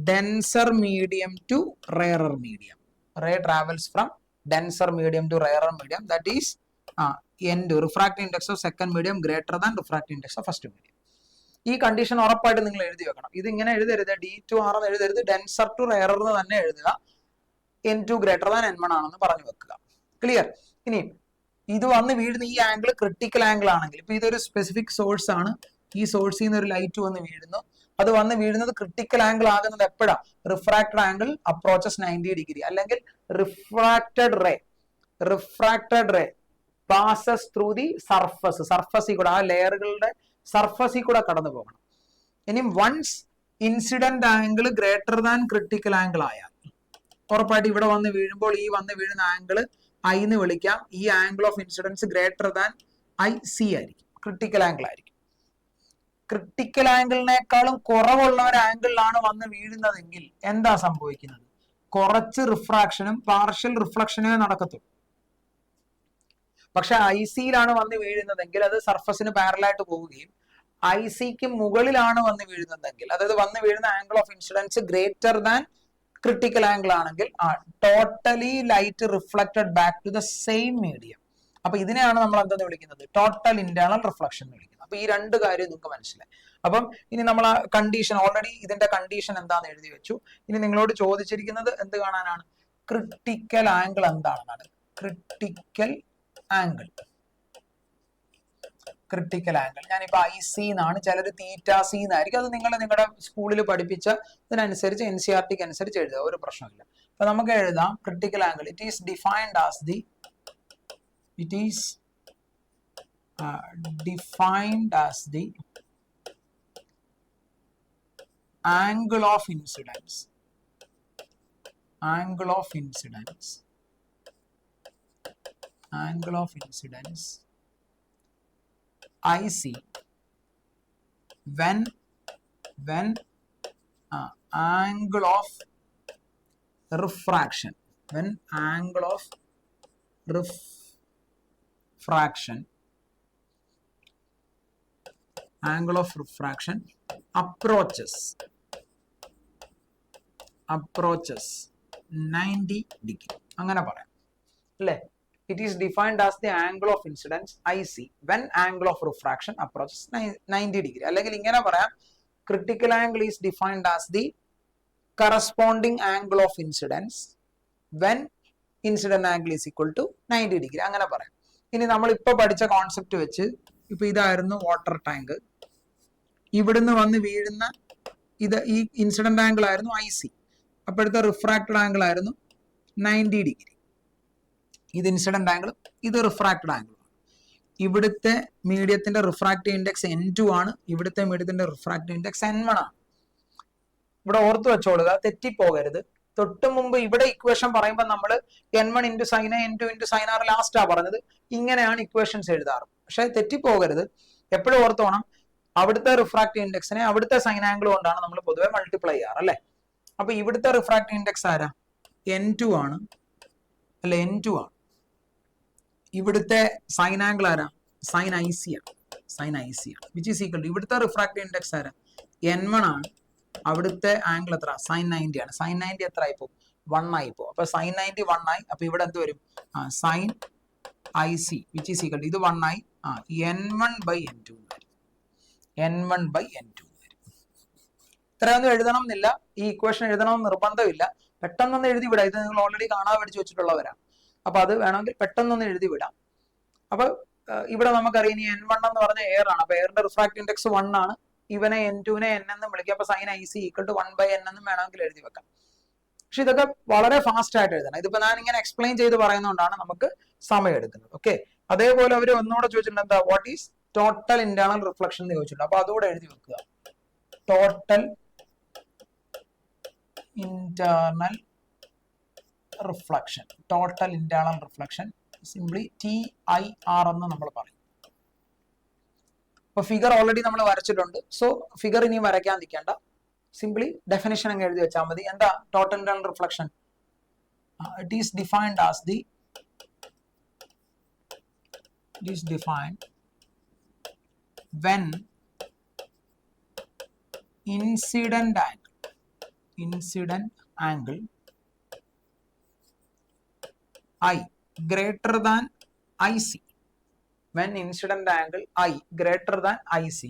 denser medium to rarer medium. Ray travels from denser medium to rarer medium, that is n2, refractive index of second medium greater than refractive index of first medium. ഈ condition ഉറപ്പായിട്ട് നിങ്ങൾ എഴുതി വെക്കണം. ഇത് ഇങ്ങനെ എഴുതരുത്, D2R എന്ന് എഴുതരുത്, ഡെൻസർ ടു റെയറർ എന്ന് തന്നെ എഴുതുക. n2 greater than n1 ആണെന്ന് പറഞ്ഞു വെക്കുക. ക്ലിയർ? ഇനി ഇത് വന്ന് വീഴുന്ന ഈ ആംഗിൾ ക്രിട്ടിക്കൽ ആംഗിൾ ആണെങ്കിൽ, ഇപ്പൊ ഇതൊരു സ്പെസിഫിക് സോഴ്സ് ആണ്, ഈ സോഴ്സിൽ നിന്ന് ഒരു ലൈറ്റ് വന്ന് വീഴുന്നു, അത് വന്ന് വീഴുന്നത് ക്രിട്ടിക്കൽ ആംഗിൾ ആകുന്നത് എപ്പോഴാ? റിഫ്രാക്റ്റഡ് ആംഗിൾ അപ്രോച്ചസ് 90 ഡിഗ്രി, അല്ലെങ്കിൽ refracted ray passes through the സർഫസിൽ കൂടെ, ആ ലെയറുകളുടെ സർഫസിൽ കൂടെ കടന്നു പോകണം. ഇനി once incident angle greater than critical angle ആയാൽ, ഉറപ്പായിട്ട് ഇവിടെ വന്ന് വീഴുമ്പോൾ ഈ വന്ന് വീഴുന്ന ആംഗിൾ ഐ എന്ന് വിളിക്കാം. ഈ angle of incidence greater than I C ആയിരിക്കും, ക്രിട്ടിക്കൽ ആംഗിൾ ആയിരിക്കും. ക്രിട്ടിക്കൽ ആംഗിളിനേക്കാളും കുറവുള്ള ഒരു ആംഗിളിലാണ് വന്ന് വീഴുന്നതെങ്കിൽ എന്താ സംഭവിക്കുന്നത്? കുറച്ച് റിഫ്രാക്ഷനും പാർഷ്യൽ റിഫ്ലക്ഷനുമേ നടക്കത്തുള്ളൂ. പക്ഷെ ഐ സിയിലാണ് വന്ന് വീഴുന്നതെങ്കിൽ അത് സർഫസിന് പാരലായിട്ട് പോവുകയും ഐ സിക്ക് മുകളിലാണ് വന്ന് വീഴുന്നതെങ്കിൽ, അതായത് വന്ന് വീഴുന്ന angle of incidence greater than critical angle ആണെങ്കിൽ totally light reflected back to the same medium. അപ്പൊ ഇതിനെയാണ് നമ്മൾ എന്തെന്ന് വിളിക്കുന്നത്? ടോട്ടൽ ഇന്റേണൽ റിഫ്ലക്ഷൻ എന്ന് വിളിക്കുന്നത്. അപ്പൊ ഈ രണ്ട് കാര്യം നിങ്ങൾക്ക് മനസ്സിലായി. അപ്പം ഇനി നമ്മൾ ആ കണ്ടീഷൻ, ഓൾറെഡി ഇതിന്റെ കണ്ടീഷൻ എന്താണെന്ന് എഴുതി വെച്ചു. ഇനി നിങ്ങളോട് ചോദിച്ചിരിക്കുന്നത് എന്ത് കാണാനാണ്? ക്രിട്ടിക്കൽ ആംഗിൾ എന്താണെന്നാണ്. ക്രിട്ടിക്കൽ ആംഗിൾ, ക്രിട്ടിക്കൽ ആംഗിൾ ഞാനിപ്പോ ഐ സി എന്നാണ്, ചിലർ തീറ്റ സി എന്നായിരിക്കും. അത് നിങ്ങൾ നിങ്ങളുടെ സ്കൂളിൽ പഠിപ്പിച്ച ഇതിനനുസരിച്ച് NCERT അനുസരിച്ച് എഴുതുക, ഒരു പ്രശ്നമില്ല. അപ്പൊ നമുക്ക് എഴുതാം critical angle. It is defined as the angle of incidence, angle of incidence IC when angle of refraction, when angle of refraction approaches 90 degree. അങ്ങനെ പറയാം അല്ലേ? It is defined as the angle of incidence IC when angle of refraction approaches 90 degree. അല്ലെങ്കിൽ ഇങ്ങനെ പറയാം, critical angle is defined as the corresponding angle of incidence when incident angle is equal to 90 degree. അങ്ങനെ പറയാം. ഇനി നമ്മൾ ഇപ്പൊ പഠിച്ച concept വെച്ച്, ഇപ്പൊ ഇതായിരുന്നു വാട്ടർ ടാങ്ക്, ഇവിടുന്ന് വന്ന് വീഴുന്ന ഇത് ഈ ഇൻസിഡന്റ് ആംഗിൾ ആയിരുന്നു IC. അപ്പോഴത്തെ റിഫ്രാക്റ്റഡ് ആംഗിൾ ആയിരുന്നു 90 ഡിഗ്രി. ഇത് ഇൻസിഡന്റ് ആംഗിൾ, ഇത് റിഫ്രാക്റ്റഡ് ആംഗിൾ. ഇവിടുത്തെ മീഡിയത്തിന്റെ റിഫ്രാക്റ്റീവ് ഇൻഡെക്സ് N2 ആണ്, ഇവിടുത്തെ മീഡിയത്തിന്റെ റിഫ്രാക്റ്റീവ് ഇൻഡെക്സ് N1 ആണ്. ഇവിടെ ഓർത്ത് വെച്ചോളുക, തെറ്റിപ്പോകരുത്. തൊട്ട് മുമ്പ് ഇവിടെ ഇക്വേഷൻ പറയുമ്പോൾ നമ്മൾ N1 × sin A, N2 × sin R ലാസ്റ്റാ പറഞ്ഞത്. ഇങ്ങനെയാണ് ഇക്വേഷൻസ് എഴുതാറ്. പക്ഷെ തെറ്റിപ്പോകരുത്, എപ്പോഴും ഓർത്തോണം, അവിടുത്തെ റിഫ്രാക്റ്റീവ് ഇൻഡെക്സിനെ അവിടുത്തെ സൈൻ ആംഗിൾ കൊണ്ടാണ് നമ്മൾ പൊതുവെ മൾട്ടിപ്ലൈ ചെയ്യാറ് അല്ലെ? അപ്പൊ ഇവിടുത്തെ റിഫ്രാക്റ്റീവ് ഇൻഡെക്സ് ആരാ? N2 ആണ് അല്ലെ? N2 ആണ്. ഇവിടുത്തെ സൈൻ ആംഗിൾ ആരാ? സൈൻ IC ആണ്, സൈൻ IC ആണ്. വിച്ച് ഈസ് ഈക്വൽ ടു ഇവിടുത്തെ റിഫ്രാക്റ്റീവ് ഇൻഡെക്സ് ആരാ? N1 ആണ്. അവിടുത്തെ ആംഗിൾ എത്ര? സൈൻ 90 ആണ്. സൈൻ 90 എത്ര ആയിപ്പോ? 1 ആയിപ്പോ. അപ്പൊ സൈൻ 90 1 ആയി. അപ്പൊ ഇവിടെ എന്ത് വരും? Sine IC which is equal to ഇത് 1 ആയി. N1/N2 N1/N2. ഇത്രയൊന്നും എഴുതണം എന്നില്ല, ഈ ഇക്വേഷൻ എഴുതണം നിർബന്ധമില്ല. പെട്ടെന്നൊന്ന് എഴുതി വിടാം. ഇത് നിങ്ങൾ ഓൾറെഡി കാണാതെ പഠിച്ചു വെച്ചിട്ടുള്ളവരാണ്. അപ്പൊ അത് വേണമെങ്കിൽ പെട്ടെന്നൊന്ന് എഴുതി വിടാം. അപ്പൊ ഇവിടെ നമുക്കറിയാം ഇനി N1 എന്ന് പറഞ്ഞ എയർ ആണ്. അപ്പൊ എയറിന്റെ റിഫ്രാക്റ്റീവ് ഇൻഡെക്സ് 1 ആണ്. ഇവനെ N2നെ N എന്നും വിളിക്കുക. അപ്പൊ sign IC equal to 1/N എന്നും വേണമെങ്കിൽ എഴുതി വെക്കാം. പക്ഷെ ഇതൊക്കെ വളരെ ഫാസ്റ്റ് ആയിട്ട് എഴുതണം. ഇതിപ്പോ ഞാൻ ഇങ്ങനെ എക്സ്പ്ലെയിൻ ചെയ്ത് പറയുന്നതുകൊണ്ടാണ് നമുക്ക് സമയം എടുക്കുന്നത്. ഓക്കെ, അതേപോലെ അവർ ഒന്നുകൂടെ ചോദിച്ചിട്ടുണ്ട്, എന്താ what is total internal reflection എന്ന് ചോദിച്ചിട്ടുണ്ട്. അപ്പൊ അതുകൂടെ എഴുതി വെക്കുക. Total internal reflection, total internal reflection simply TIR എന്ന് നമ്മൾ പറയും. അപ്പൊ ഫിഗർ ഓൾറെഡി നമ്മൾ വരച്ചിട്ടുണ്ട്. സോ ഫിഗർ ഇനിയും വരയ്ക്കാൻ നിൽക്കേണ്ട, സിംപ്ലി ഡെഫിനിഷൻ അങ്ങ് എഴുതി വെച്ചാൽ മതി. എന്താ total internal reflection? It is defined as the when incident angle I greater than IC, when incident angle I greater than IC,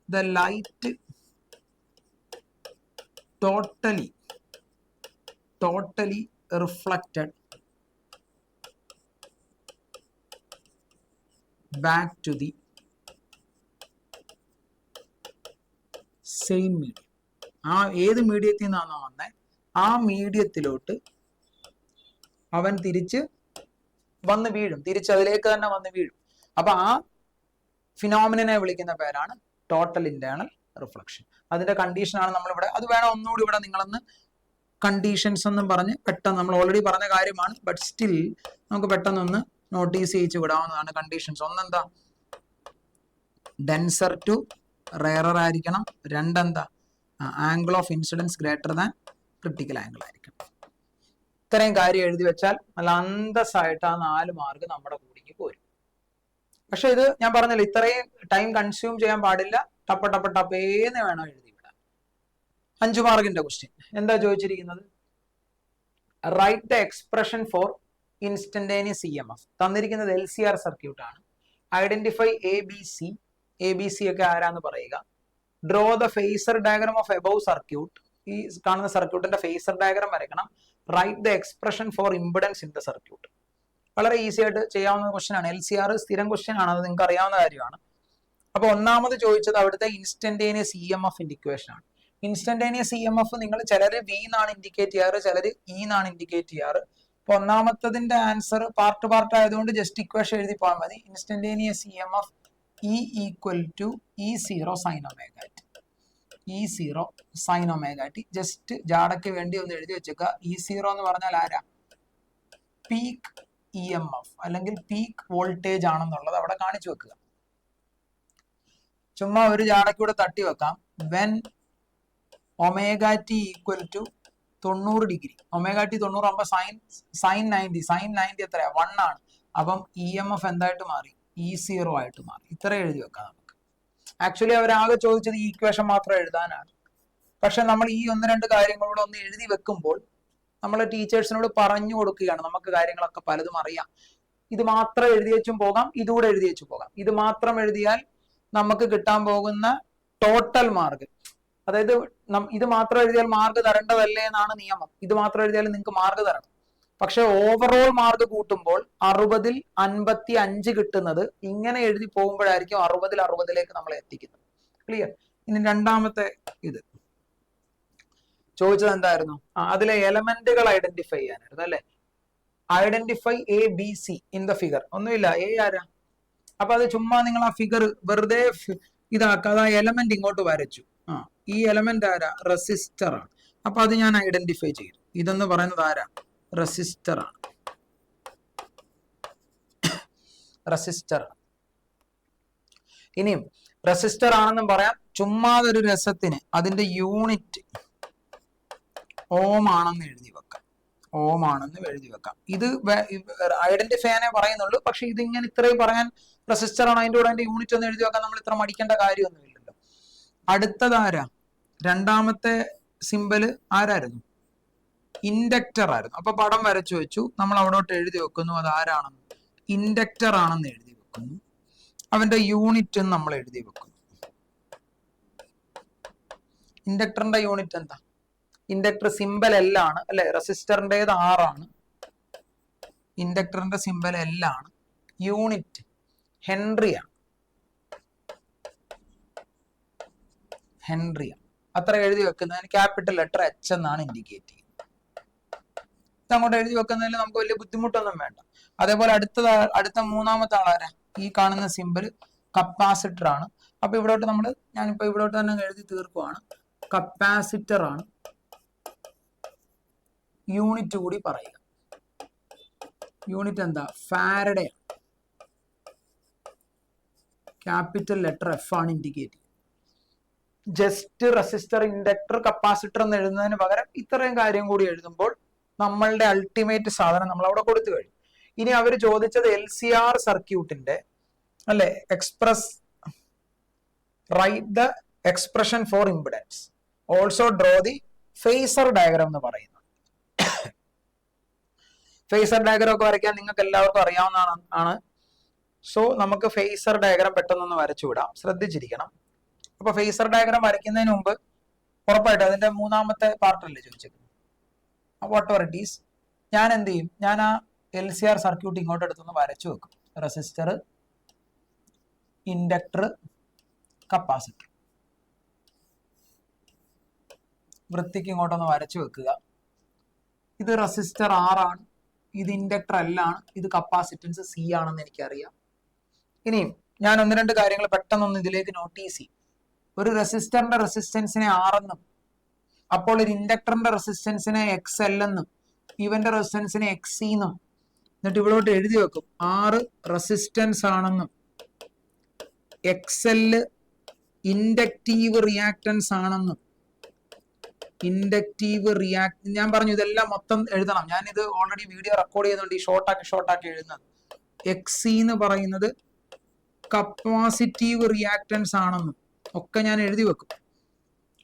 the light totally reflected back to the same medium. ആ ഏത് മീഡിയത്തിൽ നിന്നാണോ വന്നേ ആ മീഡിയത്തിലോട്ട് അവൻ തിരിച്ച് വന്ന് വീഴും, തിരിച്ച് അതിലേക്ക് തന്നെ വന്ന് വീഴും. അപ്പൊ ആ ഫിനോമിനെ വിളിക്കുന്ന പേരാണ് ടോട്ടൽ ഇന്റേണൽ റിഫ്ലക്ഷൻ. അതിന്റെ കണ്ടീഷനാണ് നമ്മളിവിടെ, അത് വേണം ഒന്നുകൂടി ഇവിടെ നിങ്ങളൊന്ന് കണ്ടീഷൻസ് എന്നും പറഞ്ഞ് പെട്ടെന്ന് നമ്മൾ ഓൾറെഡി പറഞ്ഞ കാര്യമാണ്, ബട്ട് സ്റ്റിൽ നമുക്ക് പെട്ടെന്നൊന്ന് നോട്ടീസ് ചെയ്യിച്ചു വിടാവുന്നതാണ് കണ്ടീഷൻസ്. ഒന്നെന്താ, ഡെൻസർ ടു റെയറർ ആയിരിക്കണം. രണ്ടെന്താ, angle of incidence greater than critical angle ആയിരിക്കണം. ഇത്രയും കാര്യം എഴുതി വെച്ചാൽ നല്ല അന്തസ്സായിട്ട് ആ 4 മാർക്ക് നമ്മുടെ കൂടിക്ക് പോരും. പക്ഷെ ഇത് ഞാൻ പറഞ്ഞല്ലോ, ഇത്രയും ടൈം കൺസ്യൂം ചെയ്യാൻ പാടില്ല. ടപ്പേന്ന് വേണം എഴുതി വിടാൻ. 5 മാർക്കിന്റെ ക്വസ്റ്റ്യൻ എന്താ ചോദിച്ചിരിക്കുന്നത്? Write the expression for instantaneous EMF. തന്നിരിക്കുന്നത് LCR സർക്യൂട്ട് ആണ്. ഐഡന്റിഫൈ ABC ഒക്കെ ആരാന്ന് പറയുക. Draw the phasor diagram of above circuit. ഈ കാണുന്ന സർക്യൂട്ടിന്റെ ഫേസർ ഡയഗ്രാം വരയ്ക്കണം. Write the expression for impedance in the circuit. വളരെ ഈസി ആയിട്ട് ചെയ്യാവുന്ന ക്വസ്റ്റ്യൻ ആണ്. LCR സ്ഥിരം ക്വസ്റ്റ്യൻ ആണ്, അത് നിങ്ങൾക്ക് അറിയാവുന്ന കാര്യമാണ്. അപ്പൊ ഒന്നാമത് ചോദിച്ചത് അവിടുത്തെ ഇൻസ്റ്റന്റേനിയസ് EMFന്റെ ഇക്വേഷൻ ആണ്. ഇൻസ്റ്റന്റേനിയസ് EMF നിങ്ങൾ ചിലര് V എന്നാണ് ഇൻഡിക്കേറ്റ് ചെയ്യാറ്, ചിലര് E എന്നാണ് ഇൻഡിക്കേറ്റ് ചെയ്യാറ്. അപ്പൊ ഒന്നാമത്തതിന്റെ ആൻസർ പാർട്ട് ആയതുകൊണ്ട് ജസ്റ്റ് ഇക്വേഷൻ എഴുതി പോകാൻ മതി. Instantaneous EMF E equal to E0 sine omega t. E0 sine omega t. Just ജാടയ്ക്ക് വേണ്ടി ഒന്ന് എഴുതി വെച്ചേക്കുക. E0 എന്ന് പറഞ്ഞാൽ ആരാ? പീക്ക് EMF അല്ലെങ്കിൽ പീക്ക് വോൾട്ടേജ് ആണെന്നുള്ളത് അവിടെ കാണിച്ചു വെക്കുക. ചുമ്മാ ഒരു ജാടയ്ക്കൂടെ തട്ടി വെക്കാം. When omega t equal to 90 degree. Omega t 90 ആകുമ്പോൾ സൈൻ 90 എത്രയാ? 1 ആണ്. അപ്പം EMF എന്തായിട്ട് മാറി? E0 ആയിട്ട് മാറി. ഇത്ര എഴുതി വെക്കാം നമുക്ക്. ആക്ച്വലി അവരാകെ ചോദിച്ചത് ഈ ഇക്വേഷൻ മാത്രം എഴുതാനാണ്. പക്ഷെ നമ്മൾ ഈ 1-2 കാര്യങ്ങളോട് ഒന്ന് എഴുതി വെക്കുമ്പോൾ നമ്മൾ ടീച്ചേഴ്സിനോട് പറഞ്ഞു കൊടുക്കുകയാണ്, നമുക്ക് കാര്യങ്ങളൊക്കെ പലതും അറിയാം. ഇത് മാത്രം എഴുതി വെച്ചും പോകാം, ഇതുകൂടെ എഴുതി വെച്ചു പോകാം. ഇത് മാത്രം എഴുതിയാൽ നമുക്ക് കിട്ടാൻ പോകുന്ന ടോട്ടൽ മാർക്ക്, അതായത് ഇത് മാത്രം എഴുതിയാൽ മാർക്ക് തരേണ്ടതല്ലേ എന്നാണ് നിയമം. ഇത് മാത്രം എഴുതിയാൽ നിങ്ങൾക്ക് മാർക്ക് തരണം. പക്ഷെ ഓവറോൾ മാർക്ക് കൂട്ടുമ്പോൾ 60-ൽ 55 കിട്ടുന്നത് ഇങ്ങനെ എഴുതി പോകുമ്പോഴായിരിക്കും 60-ൽ 60ലേക്ക് നമ്മൾ എത്തിക്കുന്നത്. ക്ലിയർ? ഇനി രണ്ടാമത്തെ ഇത് ചോദിച്ചത് എന്തായിരുന്നു? അതിലെ എലമെന്റുകൾ ഐഡന്റിഫൈ ചെയ്യാനായിരുന്നു അല്ലെ. Identify ABC in the figure. ഒന്നുമില്ല, A ആരാ? അപ്പൊ അത് ചുമ്മാ നിങ്ങൾ ആ ഫിഗർ വെറുതെ ഇതാക്കാതെ ആ എലമെന്റ് ഇങ്ങോട്ട് വരച്ചു. ഈ എലമെന്റ് ആരാ? റെസിസ്റ്റർ ആണ്. അപ്പൊ അത് ഞാൻ ഐഡന്റിഫൈ ചെയ്തു. ഇതെന്ന് പറയുന്നത് ആരാ? റെസിസ്റ്റർ ആണ്. റെസിസ്റ്റർ. ഇനിയും റെസിസ്റ്റർ ആണെന്നും പറയാം. ചുമ്മാതൊരു രസത്തിന് അതിന്റെ യൂണിറ്റ് ഓം ആണെന്ന് എഴുതി വെക്കാം. ഓം ആണെന്ന് എഴുതി വെക്കാം. ഇത് ഐഡന്റിഫൈ ചെയ്യാനേ പറയുന്നുള്ളൂ. പക്ഷെ ഇതിങ്ങനെ ഇത്രയും പറയാൻ റെസിസ്റ്റർ ആണ്, അതിന്റെ കൂടെ അതിന്റെ യൂണിറ്റ് ഒന്ന് എഴുതി വെക്കാൻ നമ്മൾ ഇത്ര മടിക്കേണ്ട കാര്യമൊന്നുമില്ലല്ലോ. അടുത്തത് ആരാ? രണ്ടാമത്തെ സിമ്പല് ആരായിരുന്നു? ഇൻഡക്ടർ ആയിരുന്നു. അപ്പൊ പടം വരച്ചു വെച്ചു. നമ്മൾ അവിടോട്ട് എഴുതി വെക്കുന്നു അത് ആരാണെന്ന്? ഇൻഡക്ടർ ആണെന്ന് എഴുതി വെക്കുന്നു. അവന്റെ യൂണിറ്റ് നമ്മൾ എഴുതി വെക്കുന്നു. ഇൻഡക്ടറിന്റെ യൂണിറ്റ് എന്താ? ഇൻഡക്ടർ സിമ്പൽ L ആണ് അല്ലെ. റെസിസ്റ്ററിന്റേത് R ആണ്. ഇൻഡക്ടറിന്റെ സിമ്പൽ L ആണ്. യൂണിറ്റ് ഹെൻറിയാണ്. ഹെൻറിയാണ്. അത്ര എഴുതി വെക്കുന്നതിന് ക്യാപിറ്റൽ ലെറ്റർ H എന്നാണ് ഇൻഡിക്കേറ്റ് ചെയ്യുന്നത്. ഇതങ്ങോട്ട് എഴുതി വെക്കുന്നതിൽ നമുക്ക് വലിയ ബുദ്ധിമുട്ടൊന്നും വേണ്ട. അതേപോലെ അടുത്ത മൂന്നാമത്തെ ആളാരാ? ഈ കാണുന്ന സിമ്പിൾ കപ്പാസിറ്റർ ആണ്. അപ്പൊ ഇവിടോട്ട് ഞാനിപ്പോ ഇവിടോട്ട് തന്നെ എഴുതി തീർക്കുവാണ്. കപ്പാസിറ്റർ ആണ്. യൂണിറ്റ് കൂടി പറയുക. യൂണിറ്റ് എന്താ? ഫാരഡേ. ക്യാപിറ്റൽ ലെറ്റർ F ആണ് indicate. Just resistor, inductor, capacitor എന്ന് എഴുതുന്നതിന് പകരം ഇത്രയും കാര്യം കൂടി എഴുതുമ്പോൾ നമ്മളുടെ അൾട്ടിമേറ്റ് സാധനം നമ്മൾ അവിടെ കൊടുത്തു കഴിഞ്ഞു. ഇനി അവർ ചോദിച്ചത് LCR സർക്യൂട്ടിന്റെ അല്ലെ write the expression for impedance. Also draw the phasor diagram എന്ന് പറയുന്നത്. ഫേസർ ഡയഗ്രാം ഒക്കെ വരയ്ക്കാൻ നിങ്ങൾക്ക് എല്ലാവർക്കും അറിയാവുന്നതാണ്. സോ നമുക്ക് ഫേസർ ഡയഗ്രാം പെട്ടെന്നൊന്ന് വരച്ചു വിടാം. ശ്രദ്ധിച്ചിരിക്കണം. അപ്പൊ ഫേസർ ഡയഗ്രാം വരയ്ക്കുന്നതിന് മുമ്പ് ഉറപ്പായിട്ട് അതിന്റെ മൂന്നാമത്തെ പാർട്ടല്ലേ ചോദിച്ചത്. വാട്ട് എവർ ഇറ്റ് ഈസ്, ഞാൻ എന്ത് ചെയ്യും? ഞാൻ ആ LCR സർക്യൂട്ട് ഇങ്ങോട്ട് എടുത്തൊന്ന് വരച്ചു വെക്കും. റെസിസ്റ്റർ, ഇൻഡക്ടർ, കപ്പാസിറ്റർ വൃത്തിക്ക് ഇങ്ങോട്ടൊന്ന് വരച്ചു വെക്കുക. ഇത് റെസിസ്റ്റർ R ആണ്, ഇത് ഇൻഡക്ടർ L ആണ്, ഇത് കപ്പാസിറ്റൻസ് C ആണെന്ന് എനിക്കറിയാം. ഇനിയും ഞാൻ 1-2 കാര്യങ്ങൾ പെട്ടെന്നൊന്ന് ഇതിലേക്ക് നോട്ടീസ് ചെയ്യും. ഒരു റെസിസ്റ്ററിന്റെ റെസിസ്റ്റൻസിനെ R എന്നും അപ്പോൾ ഒരു ഇൻഡക്ടറിന്റെ റെസിസ്റ്റൻസിനെ എക്സ് എൽ എന്നും ഇവന്റെ റെസിസ്റ്റൻസിനെ എക്സ് സി എന്നും എന്നിട്ട് ഇവിടോട്ട് എഴുതി വെക്കും ആറ് റെസിസ്റ്റൻസ് ആണെന്നും എക്സ് എൽ ഇൻഡക്റ്റീവ് റിയാക്ടൻസ് ആണെന്നും ഇൻഡക്റ്റീവ് ഞാൻ പറഞ്ഞു ഇതെല്ലാം മൊത്തം എഴുതണം. ഞാൻ ഇത് ഓൾറെഡി വീഡിയോ റെക്കോർഡ് ചെയ്യുന്നുണ്ട് ഈ ഷോർട്ടാക്കി എഴുതുന്നത്. എക്സ് സി എന്ന് പറയുന്നത് കപ്പാസിറ്റീവ് റിയാക്ടൻസ് ആണെന്നും ഒക്കെ ഞാൻ എഴുതി വെക്കും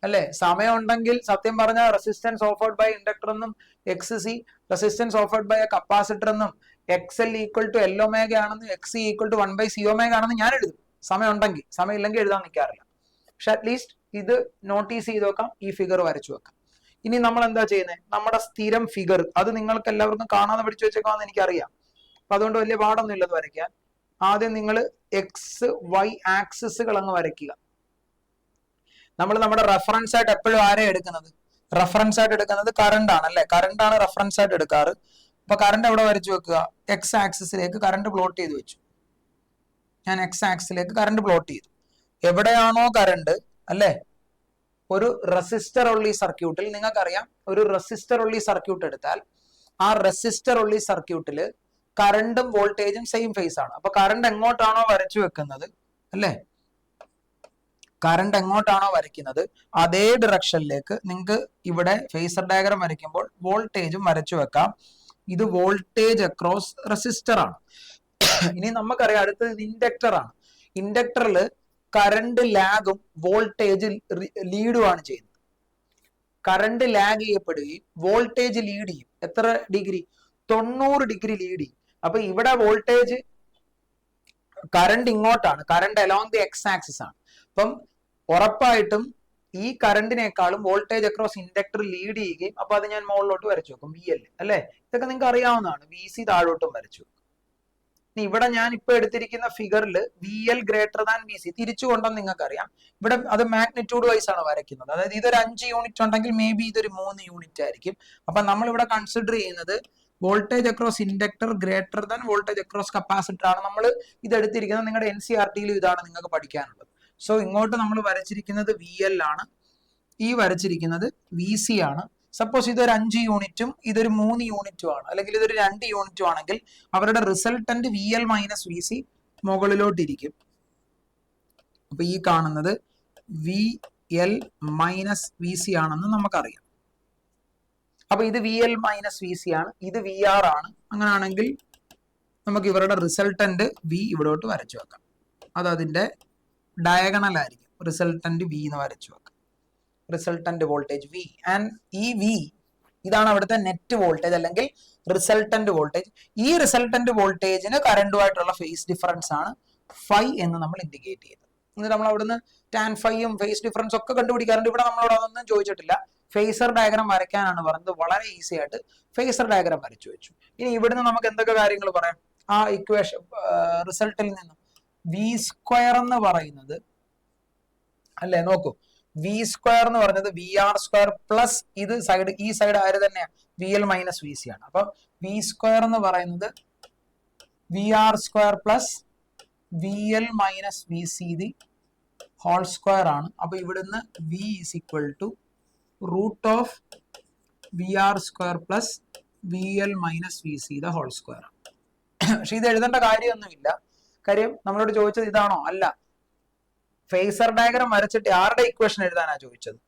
അല്ലെ. സമയം ഉണ്ടെങ്കിൽ സത്യം പറഞ്ഞാൽ റെസിസ്റ്റൻസ് ഓഫേർഡ് ബൈ ഇൻഡക്ടർ എന്നും X C resistance offered by capacitor എന്നും X L equal to L omega ആണെന്നും X C equal to 1 C omega ആണെന്നും ഞാൻ എഴുതും സമയം ഉണ്ടെങ്കിൽ. സമയം ഇല്ലെങ്കിൽ എഴുതാൻ നിൽക്കാറില്ല. പക്ഷെ അറ്റ്ലീസ്റ്റ് ഇത് നോട്ടീസ് ചെയ്ത് വെക്കാം, ഈ ഫിഗർ വരച്ചു വെക്കാം. ഇനി നമ്മൾ എന്താ ചെയ്യുന്നത്, നമ്മുടെ സ്ഥിരം ഫിഗർ അത് നിങ്ങൾക്ക് എല്ലാവർക്കും കാണാതെ പഠിച്ചു വെച്ചേക്കാമെന്ന് എനിക്കറിയാം. അപ്പൊ അതുകൊണ്ട് വലിയ പാടൊന്നും ഇല്ലത് വരയ്ക്കാൻ. ആദ്യം നിങ്ങൾ എക്സ് വൈ ആക്സിസുകൾ അങ്ങ് വരയ്ക്കുക. നമ്മൾ നമ്മുടെ റെഫറൻസ് ആയിട്ട് എപ്പോഴും ആരെയാണ് എടുക്കുന്നത്, റെഫറൻസ് ആയിട്ട് എടുക്കുന്നത് കറണ്ട് ആണ് അല്ലെ. കറണ്ട് ആണ് റെഫറൻസ് ആയിട്ട് എടുക്കാറ്. അപ്പൊ കറണ്ട് എവിടെ വരച്ചു വെക്കുക, എക്സ് ആക്സിസിലേക്ക് കറണ്ട് പ്ലോട്ട് ചെയ്ത് വെച്ചു. ഞാൻ എക്സ് ആക്സിലേക്ക് കറണ്ട് പ്ലോട്ട് ചെയ്തു. എവിടെയാണോ കറണ്ട് അല്ലെ, ഒരു റെസിസ്റ്റർ ഉള്ളി സർക്യൂട്ടിൽ നിങ്ങൾക്കറിയാം, ഒരു റെസിസ്റ്റർ ഉള്ളി സർക്യൂട്ട് എടുത്താൽ ആ റെസിസ്റ്റർ ഉള്ളി സർക്യൂട്ടിൽ കറണ്ടും വോൾട്ടേജും സെയിം ഫേസ് ആണ്. അപ്പൊ കറണ്ട് എങ്ങോട്ടാണോ വരച്ചു വെക്കുന്നത് അല്ലെ, കറണ്ട് എങ്ങോട്ടാണോ വരയ്ക്കുന്നത് അതേ ഡിറക്ഷനിലേക്ക് നിങ്ങൾക്ക് ഇവിടെ ഫേസർ ഡയഗ്രം വരയ്ക്കുമ്പോൾ വോൾട്ടേജും വരച്ചു വെക്കാം. ഇത് വോൾട്ടേജ് അക്രോസ് റെസിസ്റ്റർ ആണ്. ഇനി നമുക്കറിയാം അടുത്തത് ഇൻഡക്ടർ ആണ്. ഇൻഡക്ടറിൽ കറണ്ട് ലാഗും വോൾട്ടേജ് ലീഡുമാണ് ചെയ്യുന്നത്. കറണ്ട് ലാഗ് ചെയ്യപ്പെടുകയും വോൾട്ടേജ് ലീഡ് ചെയ്യും. എത്ര ഡിഗ്രി, 90 ഡിഗ്രി ലീഡ് ചെയ്യും. അപ്പൊ ഇവിടെ വോൾട്ടേജ് കറണ്ട് ഇങ്ങോട്ടാണ്, current along the X axis ആണ്. അപ്പം ഉറപ്പായിട്ടും ഈ കറണ്ടിനേക്കാളും വോൾട്ടേജ് അക്രോസ് ഇൻഡക്ടർ ലീഡ് ചെയ്യുകയും, അപ്പൊ അത് ഞാൻ മുകളിലോട്ട് വരച്ചു വെക്കും വി എൽ അല്ലെ. ഇതൊക്കെ നിങ്ങൾക്ക് അറിയാവുന്നതാണ്. വി സി താഴോട്ടും വരച്ചു വെക്കും. ഇനി ഇവിടെ ഞാൻ ഇപ്പൊ എടുത്തിരിക്കുന്ന ഫിഗറിൽ V L greater than V C തിരിച്ചു കൊണ്ടെന്ന് നിങ്ങൾക്ക് അറിയാം. ഇവിടെ അത് മാഗ്നിറ്റ്യൂഡ് വൈസ് ആണ് വരയ്ക്കുന്നത്. അതായത് ഇതൊരു 5 യൂണിറ്റ് ഉണ്ടെങ്കിൽ മേ ബി ഇതൊരു 3 യൂണിറ്റ് ആയിരിക്കും. അപ്പൊ നമ്മൾ ഇവിടെ കൺസിഡർ ചെയ്യുന്നത് voltage across inductor greater than voltage across capacitor ആണ് നമ്മൾ ഇത് എടുത്തിരിക്കുന്നത്. നിങ്ങളുടെ NCERT-യിലും ഇതാണ് നിങ്ങൾക്ക് പഠിക്കാനുള്ളത്. സോ ഇങ്ങോട്ട് നമ്മൾ വരച്ചിരിക്കുന്നത് വി എൽ ആണ്, ഈ വരച്ചിരിക്കുന്നത് വി സി ആണ്. സപ്പോസ് ഇതൊരു 5 യൂണിറ്റും ഇതൊരു 3 യൂണിറ്റും ആണ്, അല്ലെങ്കിൽ ഇതൊരു 2 യൂണിറ്റും ആണെങ്കിൽ അവരുടെ resultant V L minus V C മുകളിലോട്ടിരിക്കും. അപ്പൊ ഈ കാണുന്നത് V L minus V C ആണെന്ന് നമുക്കറിയാം. അപ്പൊ ഇത് V L minus V C ആണ്, ഇത് വി ആർ ആണ്. അങ്ങനെയാണെങ്കിൽ നമുക്ക് ഇവരുടെ റിസൾട്ടന്റ് വി ഇവിടോട്ട് വരച്ചു വെക്കാം. അത് അതിന്റെ ഡയഗണൽ ആയിരിക്കും. റിസൾട്ടന്റ് വി എന്ന് വരച്ചു വെക്കാം. റിസൾട്ടന്റ് വോൾട്ടേജ് വി, ആൻഡ് ഈ വി ഇതാണ് അവിടുത്തെ നെറ്റ് വോൾട്ടേജ് അല്ലെങ്കിൽ റിസൾട്ടന്റ് വോൾട്ടേജ്. ഈ റിസൾട്ടന്റ് വോൾട്ടേജിന് കറണ്ടുമായിട്ടുള്ള ഫേസ് ഡിഫറൻസ് ആണ് ഫൈ എന്ന് നമ്മൾ ഇൻഡിക്കേറ്റ് ചെയ്തത്. എന്നിട്ട് നമ്മൾ അവിടുന്ന് ടാൻ ഫൈയും ഫേസ് ഡിഫറൻസ് ഒക്കെ കണ്ടുപിടിക്കാറുണ്ട്. ഇവിടെ നമ്മളോട് അതൊന്നും ചോദിച്ചിട്ടില്ല. ഫേസർ ഡയഗ്രാം വരയ്ക്കാനാണ് പറഞ്ഞത്. വളരെ ഈസി ആയിട്ട് ഫേസർ ഡയഗ്രാം വരച്ചു വെച്ചു. ഇനി ഇവിടുന്ന് നമുക്ക് എന്തൊക്കെ കാര്യങ്ങൾ പറയാം, ആ ഇക്വേഷൻ റിസൾട്ടിൽ നിന്നും വി സ്ക്വയർ എന്ന് പറയുന്നത് അല്ലെ, നോക്കൂ, വി സ്ക്വയർ എന്ന് പറഞ്ഞത് വി ആർ സ്ക്വയർ പ്ലസ് ഇത് സൈഡ്, ഈ സൈഡ് ആര് തന്നെയാണ്, V L minus V C ആണ്. അപ്പൊ വി സ്ക്വയർ എന്ന് പറയുന്നത് V R square plus V L minus V C the whole square ആണ്. അപ്പൊ ഇവിടുന്ന് V is equal to root of V R square plus V L minus V C the whole square ആണ്. പക്ഷെ ഇത് എഴുതേണ്ട കാര്യമൊന്നുമില്ല. കാര്യം നമ്മളോട് ചോദിച്ചത് ഇതാണോ, അല്ല. ഫേസർ ഡയഗ്രാം വരച്ചിട്ട് ആരുടെ ഇക്വേഷൻ എഴുതാനാ ചോദിച്ചത്,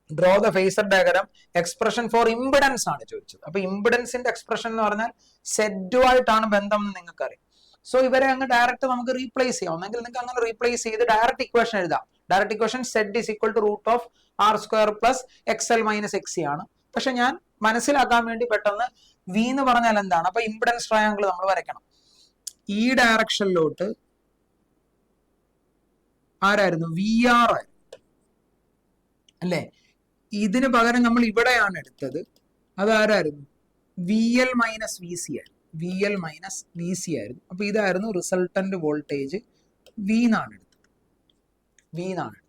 draw the phasor diagram expression for impedance ആണ് ചോദിച്ചത്. അപ്പൊ ഇംപിഡൻസിന്റെ എക്സ്പ്രഷൻ എന്ന് പറഞ്ഞാൽ സെറ്റുമായിട്ടാണ് ബന്ധം എന്ന് നിങ്ങൾക്ക് അറിയാം. സോ ഇവരെ അങ്ങ് ഡയറക്റ്റ് നമുക്ക് റീപ്ലേസ് ചെയ്യാം. ഒന്നെങ്കിൽ നിങ്ങൾക്ക് അങ്ങനെ റീപ്ലേസ് ചെയ്ത് ഡയറക്റ്റ് ഇക്വേഷൻ എഴുതാം. Direct equation Z is equal to root of R square plus X L minus X C ആണ്. പക്ഷെ ഞാൻ മനസ്സിലാക്കാൻ വേണ്ടി പെട്ടെന്ന് വി എന്ന് പറഞ്ഞാൽ എന്താണ്, അപ്പൊ ഇംപിഡൻസ് ട്രയാങ്കിൾ നമ്മൾ വരയ്ക്കണം. ഈ ഡയറക്ഷനിലോട്ട് ആരായിരുന്നു, വി ആർ ആയിരുന്നു അല്ലെ. ഇതിന് പകരം നമ്മൾ ഇവിടെയാണ് എടുത്തത്. അതാരായിരുന്നു, V L minus V C ആയിരുന്നു. V L minus V C ആയിരുന്നു. അപ്പൊ ഇതായിരുന്നു റിസൾട്ടന്റ് വോൾട്ടേജ് വി എന്നാണ് എടുത്തത്. വി എന്നാണ് എടുത്തത്.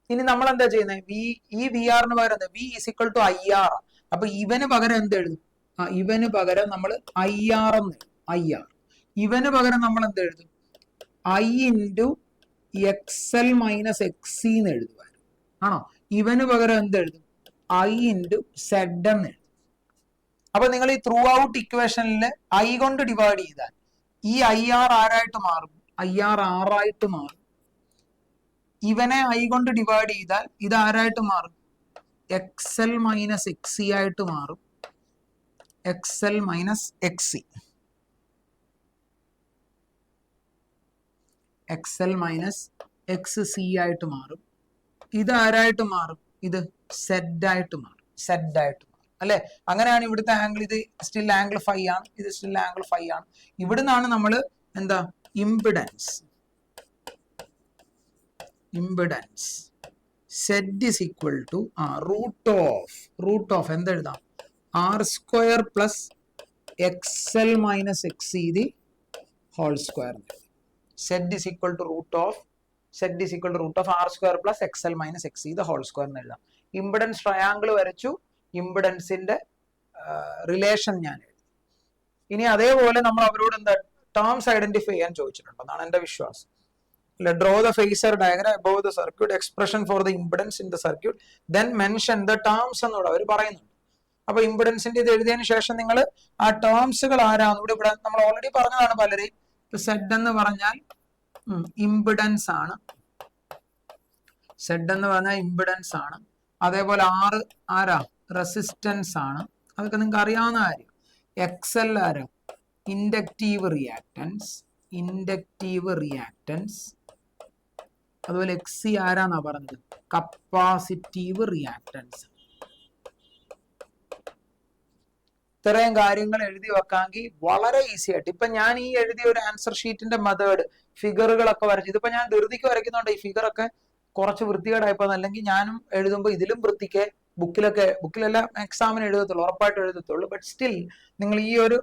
ഇനി നമ്മൾ എന്താ ചെയ്യുന്നത്, ഈ വി ആറിന് പകരം എന്താ, V is equal to I R. അപ്പൊ ഇവന് പകരം എന്ത് എഴുതും, ഇവന് പകരം നമ്മൾ ഐ ആർ എന്ന് എഴുതും. I R. ഇവന് പകരം നമ്മൾ എന്ത് എഴുതും, I into X L minus X C എന്ന് എഴുതുമായിരുന്നു. ആണോ, ഇവന് പകരം എന്തെഴുതും? ഐ ഇൻറ്റു സെഡ് എന്ന് എഴുതും. അപ്പൊ നിങ്ങൾ ഈ ത്രൂ ഔട്ട് ഇക്വേഷനിൽ ഐ കൊണ്ട് ഡിവൈഡ് ചെയ്താൽ ഈ ഐ ആർ ആരായിട്ട് മാറും? ഐ ആർ ആറായിട്ട് മാറും. ഇവനെ ഐ കൊണ്ട് ഡിവൈഡ് ചെയ്താൽ ഇത് ആരായിട്ട് മാറും? X L minus X C ആയിട്ട് മാറും. X L minus X C, X L minus X C ആയിട്ട് മാറും. ഇത് ആരായിട്ട് മാറും? ഇത് സെഡ് ആയിട്ട് മാറും. സെഡ് ആയിട്ട് മാറും അല്ലെ? അങ്ങനെയാണ് ഇവിടുത്തെ ആംഗിൾ. ഇത് സ്റ്റിൽ ആംഗിൾ ഫൈ ആണ്, ഇത് സ്റ്റിൽ ആംഗിൾ ഫൈ ആണ്. ഇവിടുന്നാണ് നമ്മൾ എന്താ impedance, impedance Z is equal to root of എന്തെഴുതാം? R square plus X L minus X C the whole square. Z is equal to root of R square plus X L minus X C the whole square എന്ന് എഴുതാം. Impedance triangle വരച്ചു, ഇംപിഡൻസിന്റെ relation ഞാൻ എഴുതി. ഇനി അതേപോലെ നമ്മൾ അവരോട് എന്താ ടേംസ് ഐഡന്റിഫൈ ചെയ്യാൻ ചോദിച്ചിട്ടുണ്ടെന്നാണ് എന്റെ വിശ്വാസം. Draw the phasor diagram above the circuit, expression for the impedance in the circuit, then mention the terms എന്നോട് അവർ പറയുന്നുണ്ട്. അപ്പൊ ഇംപിഡൻസിന്റെ ഇത് എഴുതിയതിനു ശേഷം നിങ്ങൾ ആ ടേംസുകൾ ആരാണ് ഇവിടെ നമ്മൾ ഓൾറെഡി പറഞ്ഞതാണ് പലരെയും. സെഡ് എന്ന് പറഞ്ഞാൽ ഇംപിഡൻസ് ആണ്, സെഡ് എന്ന് പറഞ്ഞാൽ ഇംപിഡൻസ് ആണ്. അതേപോലെ ആറ് ആരാ? റെസിസ്റ്റൻസ് ആണ്. അതൊക്കെ നിങ്ങൾക്ക് അറിയാവുന്ന കാര്യം. എക്സ് എൽ ആരാ? Inductive reactance, inductive reactance. അതുപോലെ എക്സ് സി ആരാന്നാ പറഞ്ഞത്? Capacitive reactance. ഇത്രയും കാര്യങ്ങൾ എഴുതി വെക്കാമെങ്കിൽ വളരെ ഈസി ആയിട്ട്. ഇപ്പൊ ഞാൻ ഈ എഴുതിയ ഒരു ആൻസർ ഷീറ്റിന്റെ മെത്തേഡ് ഫിഗറുകളൊക്കെ വരച്ചു. ഇതിപ്പോ ഞാൻ ധൃതിക്ക് വരയ്ക്കുന്നുണ്ട്. ഈ ഫിഗർ ഒക്കെ കുറച്ച് വൃത്തികേടായിപ്പോ, അല്ലെങ്കിൽ ഞാനും എഴുതുമ്പോൾ ഇതിലും വൃത്തിക്ക് ബുക്കിലെല്ലാം എക്സാമിന് എഴുതത്തുള്ളൂ, ഉറപ്പായിട്ട് എഴുതത്തുള്ളൂ. ബട്ട് സ്റ്റിൽ നിങ്ങൾ ഈ ഒരു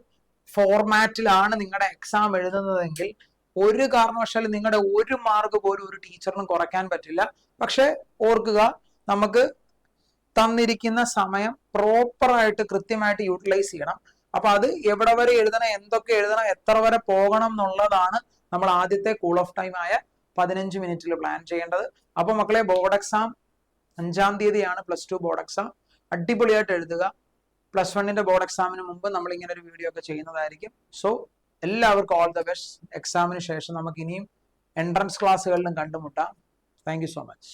ഫോർമാറ്റിലാണ് നിങ്ങളുടെ എക്സാം എഴുതുന്നതെങ്കിൽ ഒരു കാരണവശാലും നിങ്ങളുടെ ഒരു മാർക്ക് പോലും ഒരു ടീച്ചറിനും കുറയ്ക്കാൻ പറ്റില്ല. പക്ഷെ ഓർക്കുക, നമുക്ക് തന്നിരിക്കുന്ന സമയം പ്രോപ്പറായിട്ട് കൃത്യമായിട്ട് യൂട്ടിലൈസ് ചെയ്യണം. അപ്പൊ അത് എവിടെ വരെ എഴുതണം, എന്തൊക്കെ എഴുതണം, എത്ര വരെ പോകണം എന്നുള്ളതാണ് നമ്മൾ ആദ്യത്തെ കൂൾ ഓഫ് ടൈം ആയ 15 മിനിറ്റിൽ പ്ലാൻ ചെയ്യേണ്ടത്. അപ്പൊ മക്കളെ, ബോർഡ് എക്സാം 5-ാം തീയതിയാണ്, +2 ബോർഡ് എക്സാം. അടിപൊളിയായിട്ട് എഴുതുക. +1 ബോർഡ് എക്സാമിന് മുമ്പ് നമ്മൾ ഇങ്ങനെ ഒരു വീഡിയോ ഒക്കെ ചെയ്യുന്നതായിരിക്കും. സോ എല്ലാവർക്കും ഓൾ ദ ബെസ്റ്റ്. എക്സാമിന് ശേഷം നമുക്ക് ഇനിയും എൻട്രൻസ് ക്ലാസ്സുകളിലും കണ്ടുമുട്ടാം. Thank you so much.